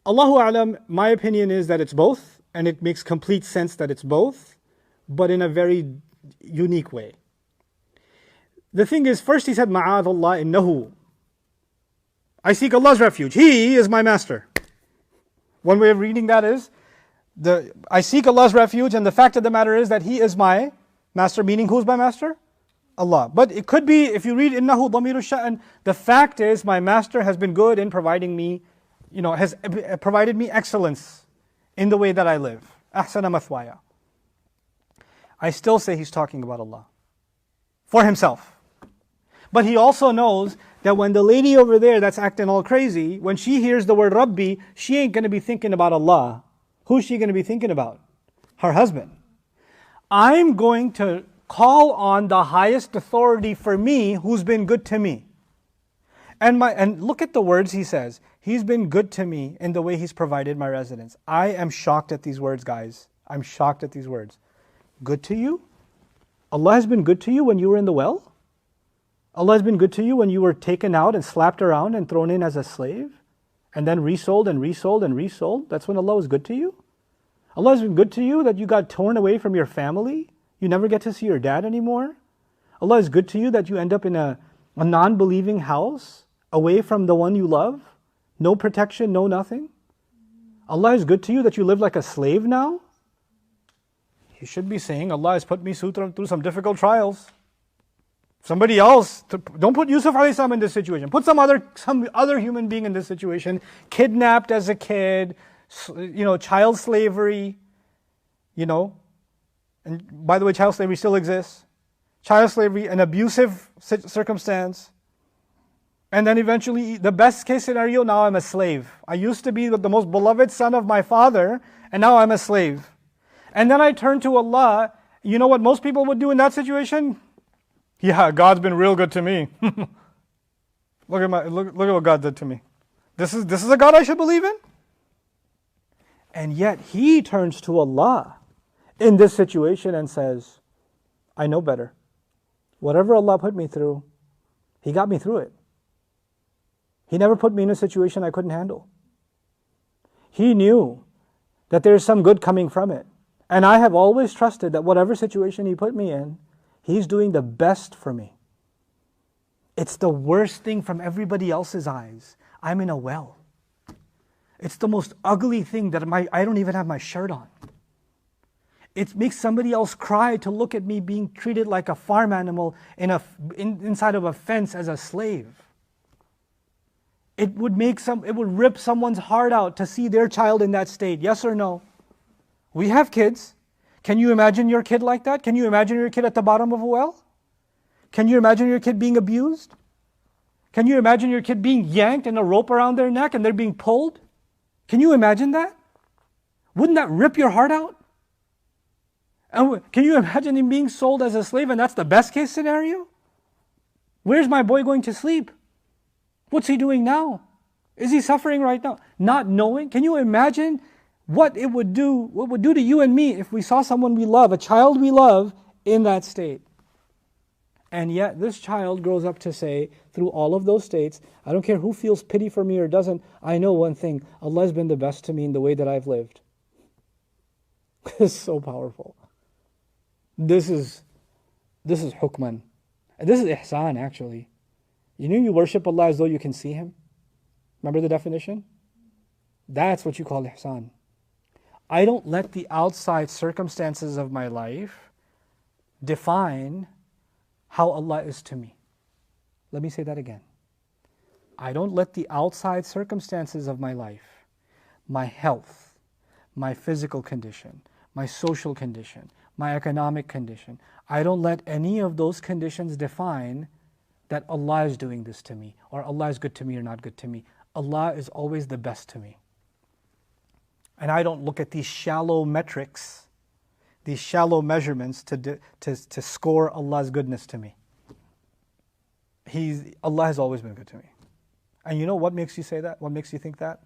Allahu A'lam, my opinion is that it's both, and it makes complete sense that it's both, but in a very unique way. The thing is, first he said, Ma'adallah innahu. I seek Allah's refuge. He is my master. One way of reading that is, I seek Allah's refuge, and the fact of the matter is that He is my master, meaning who's my master? Allah. But it could be, if you read innahu dhamiru sha'an, the fact is my master has been good in providing me, has provided me excellence in the way that I live. Ahsana mathwaya. I still say he's talking about Allah. For himself. But he also knows that when the lady over there that's acting all crazy, when she hears the word Rabbi, she ain't going to be thinking about Allah. Who's she going to be thinking about? Her husband. I'm going to call on the highest authority for me who's been good to me. And look at the words he says. He's been good to me in the way He's provided my residence. I am shocked at these words, guys. I'm shocked at these words. Good to you? Allah has been good to you when you were in the well? Allah has been good to you when you were taken out and slapped around and thrown in as a slave? And then resold and resold and resold? That's when Allah was good to you? Allah has been good to you that you got torn away from your family? You never get to see your dad anymore? Allah is good to you that you end up in a non-believing house, away from the one you love? No protection, no nothing? Allah is good to you that you live like a slave now? He should be saying, Allah has put me through some difficult trials. Somebody else, don't put Yusuf alayhi salam in this situation. Put some other human being in this situation. Kidnapped as a kid, child slavery, And by the way, child slavery still exists. Child slavery, an abusive circumstance. And then eventually, the best case scenario, now I'm a slave. I used to be the most beloved son of my father, and now I'm a slave. And then I turn to Allah. You know what most people would do in that situation? Yeah, God's been real good to me. Look at what God did to me. This is a God I should believe in? And yet he turns to Allah in this situation and says, I know better. Whatever Allah put me through, He got me through it. He never put me in a situation I couldn't handle. He knew that there is some good coming from it. And I have always trusted that whatever situation He put me in, He's doing the best for me. It's the worst thing from everybody else's eyes. I'm in a well. It's the most ugly thing that I don't even have my shirt on. It makes somebody else cry to look at me being treated like a farm animal inside of a fence as a slave. It would rip someone's heart out to see their child in that state. Yes or no? We have kids. Can you imagine your kid like that? Can you imagine your kid at the bottom of a well? Can you imagine your kid being abused? Can you imagine your kid being yanked and a rope around their neck and they're being pulled? Can you imagine that? Wouldn't that rip your heart out? And can you imagine him being sold as a slave and that's the best case scenario? Where's my boy going to sleep? What's he doing now? Is he suffering right now? Not knowing? Can you imagine what it would do to you and me if we saw someone we love, a child we love, in that state? And yet this child grows up to say, through all of those states, I don't care who feels pity for me or doesn't, I know one thing, Allah has been the best to me in the way that I've lived. It's so powerful. This is hukman. This is ihsan actually. You worship Allah as though you can see Him? Remember the definition? That's what you call ihsan. I don't let the outside circumstances of my life define how Allah is to me. Let me say that again. I don't let the outside circumstances of my life, my health, my physical condition, my social condition, my economic condition, I don't let any of those conditions define that Allah is doing this to me, or Allah is good to me or not good to me. Allah is always the best to me. And I don't look at these shallow metrics, these shallow measurements to score Allah's goodness to me. Allah has always been good to me. And you know what makes you say that? What makes you think that?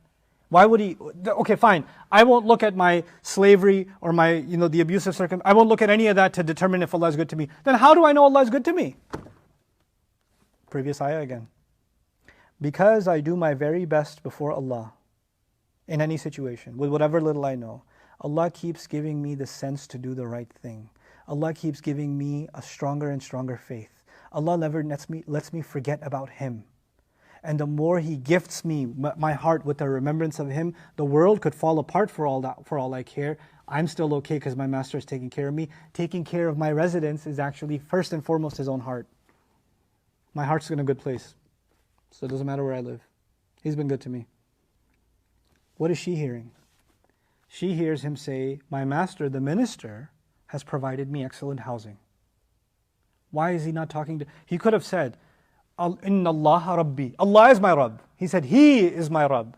Why would He? Okay, fine. I won't look at my slavery or my, the abusive circumstance. I won't look at any of that to determine if Allah is good to me. Then how do I know Allah is good to me? Previous ayah again. Because I do my very best before Allah in any situation, with whatever little I know, Allah keeps giving me the sense to do the right thing. Allah keeps giving me a stronger and stronger faith. Allah never lets me forget about Him. And the more He gifts me, my heart, with the remembrance of Him, the world could fall apart for all I care. I'm still okay because my Master is taking care of me. Taking care of my residence is actually first and foremost His own heart. My heart's in a good place. So it doesn't matter where I live. He's been good to me. What is she hearing? She hears him say, my master, the minister, has provided me excellent housing. Why is he not talking to... He could have said, Inna Allah Rabbi. Allah is my Rabb. He said, He is my Rabb.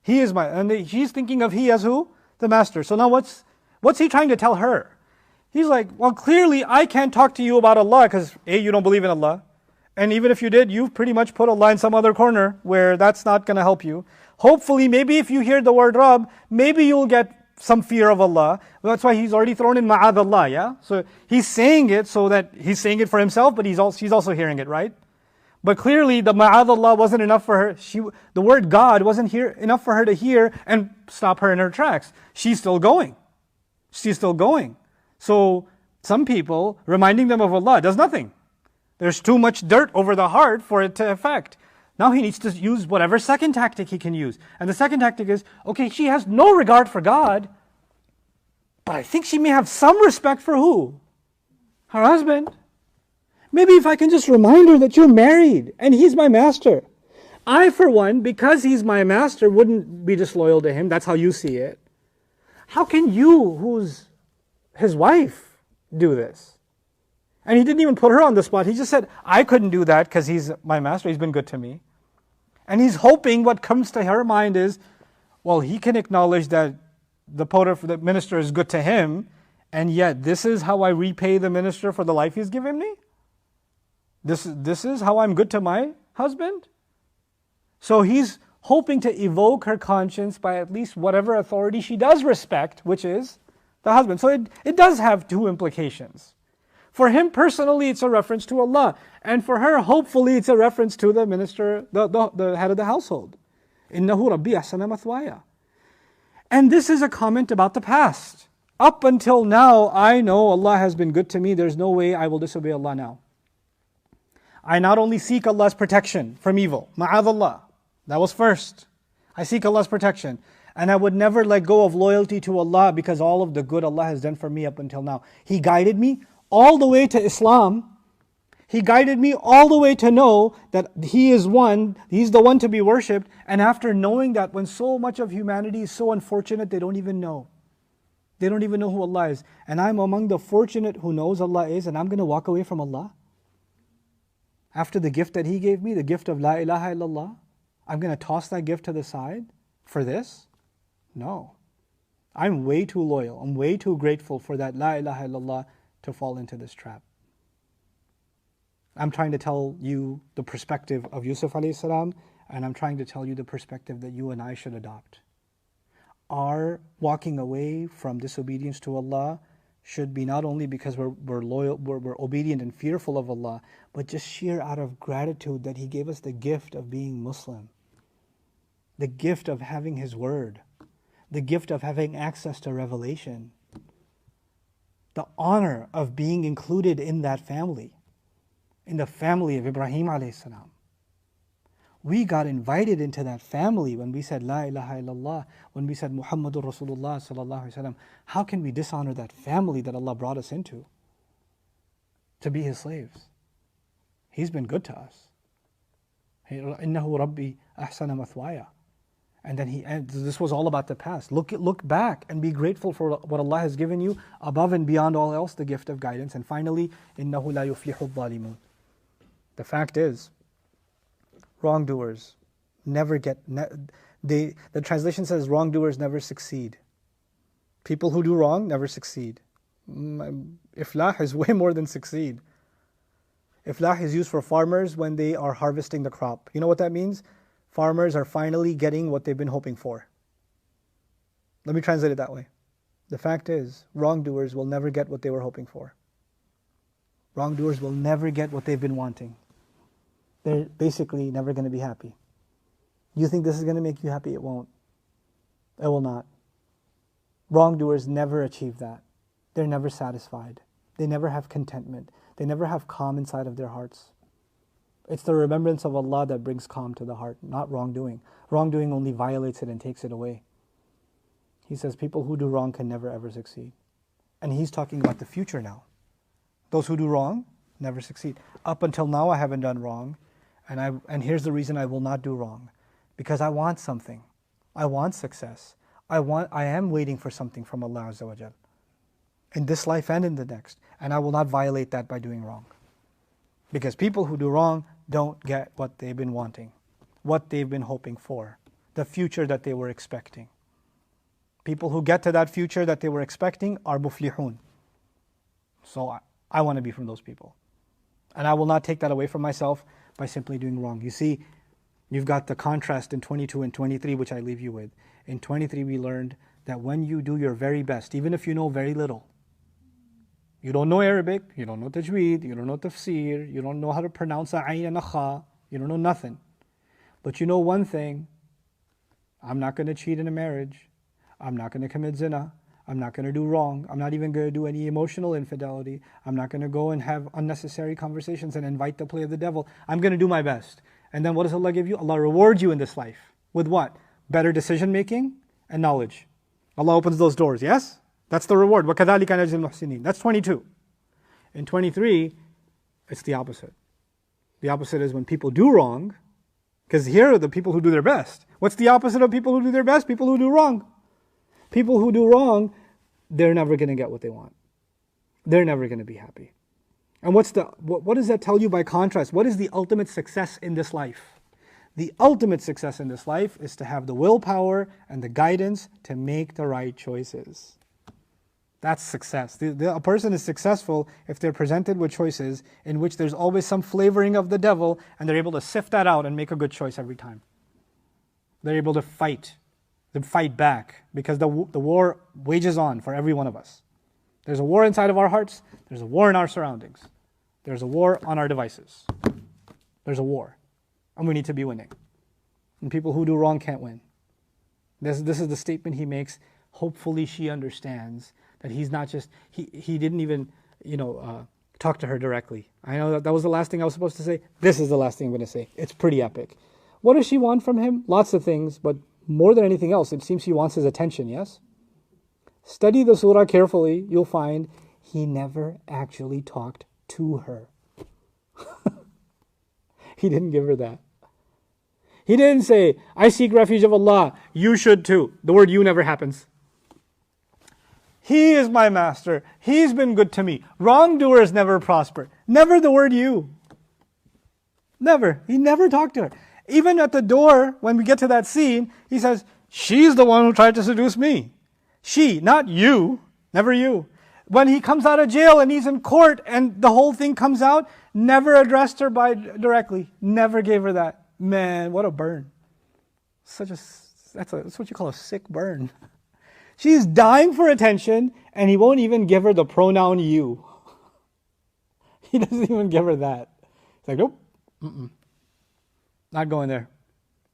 He is my... And he's thinking of He as who? The master. So now what's he trying to tell her? He's like, well, clearly I can't talk to you about Allah because A, you don't believe in Allah. And even if you did, you've pretty much put Allah in some other corner where that's not going to help you. Hopefully, maybe if you hear the word Rabb, maybe you'll get some fear of Allah. That's why he's already thrown in Ma'ad Allah, yeah? So he's saying it so that he's saying it for himself, but she's also hearing it, right? But clearly the Ma'ad Allah wasn't enough for her. The word God wasn't enough for her to hear and stop her in her tracks. She's still going. She's still going. So some people, reminding them of Allah does nothing. There's too much dirt over the heart for it to affect. Now he needs to use whatever second tactic he can use. And the second tactic is, okay, she has no regard for God, but I think she may have some respect for who? Her husband. Maybe if I can just remind her that you're married and he's my master. I, for one, because he's my master, wouldn't be disloyal to him. That's how you see it. How can you, who's his wife, do this? And he didn't even put her on the spot. He just said, I couldn't do that because he's my master. He's been good to me. And he's hoping what comes to her mind is, well, he can acknowledge that the minister is good to him, and yet this is how I repay the minister for the life he's given me? This is how I'm good to my husband? So he's hoping to evoke her conscience by at least whatever authority she does respect, which is the husband. So it does have two implications. For him personally, it's a reference to Allah. And for her, hopefully, it's a reference to the minister, the head of the household. إِنَّهُ رَبِّي أَحْسَنَ مَثْوَايَ. And this is a comment about the past. Up until now, I know Allah has been good to me. There's no way I will disobey Allah now. I not only seek Allah's protection from evil, ma'adh Allah. That was first. I seek Allah's protection. And I would never let go of loyalty to Allah because all of the good Allah has done for me up until now. He guided me all the way to Islam. He guided me all the way to know that He is one, He's the one to be worshipped. And after knowing that, when so much of humanity is so unfortunate, they don't even know. They don't even know who Allah is. And I'm among the fortunate who knows Allah is, and I'm going to walk away from Allah? After the gift that He gave me, the gift of La ilaha illallah, I'm going to toss that gift to the side for this? No. I'm way too loyal. I'm way too grateful for that La ilaha illallah to fall into this trap. I'm trying to tell you the perspective of Yusuf alayhi salam, and I'm trying to tell you the perspective that you and I should adopt. Our walking away from disobedience to Allah should be not only because we're loyal, we're obedient and fearful of Allah, but just sheer out of gratitude that He gave us the gift of being Muslim, the gift of having His word, the gift of having access to revelation, the honor of being included in that family, in the family of Ibrahim alayhi salam. We got invited into that family when we said La ilaha illallah, when we said Muhammadur Rasulullah sallallahu alaihi wasallam. How can we dishonor that family that Allah brought us into to be His slaves? He's been good to us. Innahu Rabbi ahsana mathwaya. And then this was all about the past. Look back and be grateful for what Allah has given you above and beyond all else, the gift of guidance. And finally, innahu la yuflihu dhalimun. The fact is, wrongdoers never the translation says wrongdoers never succeed. People who do wrong never succeed. Iflah is way more than succeed. Iflah is used for farmers when they are harvesting the crop. You know what that means? Farmers are finally getting what they've been hoping for. Let me translate it that way. The fact is, wrongdoers will never get what they were hoping for. Wrongdoers will never get what they've been wanting. They're basically never going to be happy. You think this is going to make you happy? It won't. It will not. Wrongdoers never achieve that. They're never satisfied. They never have contentment. They never have calm inside of their hearts. It's the remembrance of Allah that brings calm to the heart, not wrongdoing. Wrongdoing only violates it and takes it away. He says people who do wrong can never ever succeed. And He's talking about the future now. Those who do wrong never succeed. Up until now I haven't done wrong. And here's the reason I will not do wrong. Because I want something. I want success. I am waiting for something from Allah Azza wa Jal. In this life and in the next. And I will not violate that by doing wrong. Because people who do wrong don't get what they've been wanting. What they've been hoping for. The future that they were expecting. People who get to that future that they were expecting are muflihun. So I want to be from those people. And I will not take that away from myself by simply doing wrong. You see, you've got the contrast in 22 and 23, which I leave you with. In 23, we learned that when you do your very best, even if you know very little, you don't know Arabic, you don't know Tajweed, you don't know Tafsir, you don't know how to pronounce a ayn and a kha, you don't know nothing. But you know one thing, I'm not going to cheat in a marriage, I'm not going to commit zina, I'm not going to do wrong, I'm not even going to do any emotional infidelity, I'm not going to go and have unnecessary conversations and invite the play of the devil. I'm going to do my best. And then what does Allah give you? Allah rewards you in this life. With what? Better decision making and knowledge. Allah opens those doors, yes? That's the reward. وَكَذَلِكَ نَجْزِي الْمُحْسِنِينَ. That's 22. In 23, it's the opposite. The opposite is when people do wrong, because here are the people who do their best. What's the opposite of people who do their best? People who do wrong. People who do wrong, they're never going to get what they want. They're never going to be happy. And what does that tell you by contrast? What is the ultimate success in this life? The ultimate success in this life is to have the willpower and the guidance to make the right choices. That's success. A person is successful if they're presented with choices in which there's always some flavoring of the devil, and they're able to sift that out and make a good choice every time. They're able to fight back, because the war wages on for every one of us. There's a war inside of our hearts. There's a war in our surroundings. There's a war on our devices. There's a war. And we need to be winning. And people who do wrong can't win. This is the statement he makes. Hopefully she understands that he's not just, he didn't even, talk to her directly. I know that was the last thing I was supposed to say. This is the last thing I'm going to say. It's pretty epic. What does she want from him? Lots of things, but more than anything else, it seems she wants his attention, yes? Study the surah carefully. You'll find he never actually talked to her. He didn't give her that. He didn't say, I seek refuge of Allah, you should too. The word you never happens. He is my master. He's been good to me. Wrongdoers never prosper. Never the word you. Never. He never talked to her. Even at the door, when we get to that scene, he says, she's the one who tried to seduce me. She, not you. Never you. When he comes out of jail and he's in court and the whole thing comes out, never addressed her directly. Never gave her that. Man, what a burn. That's what you call a sick burn. She's dying for attention, and he won't even give her the pronoun you. He doesn't even give her that. It's like, nope, not going there.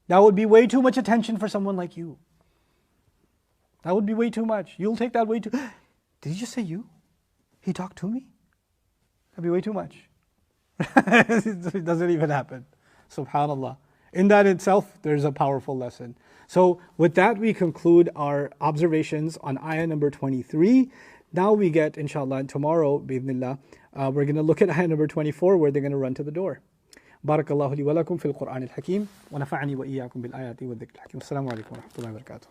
That would be way too much attention for someone like you. That would be way too much. You'll take that way too. Did he just say you? He talked to me? That'd be way too much. It doesn't even happen. SubhanAllah. In that itself, there's a powerful lesson. So with that, we conclude our observations on ayah number 23. Now we get, inshallah, tomorrow, bi'idhnillah, we're going to look at ayah number 24, where they're going to run to the door. Barakallahu li wa lakum fil Qur'an al-Hakim, wa nafa'ani wa iyyakum bil ayati wa dhikr al-Hakim. Assalamu alaikum wa rahmatullahi wa barakatuh.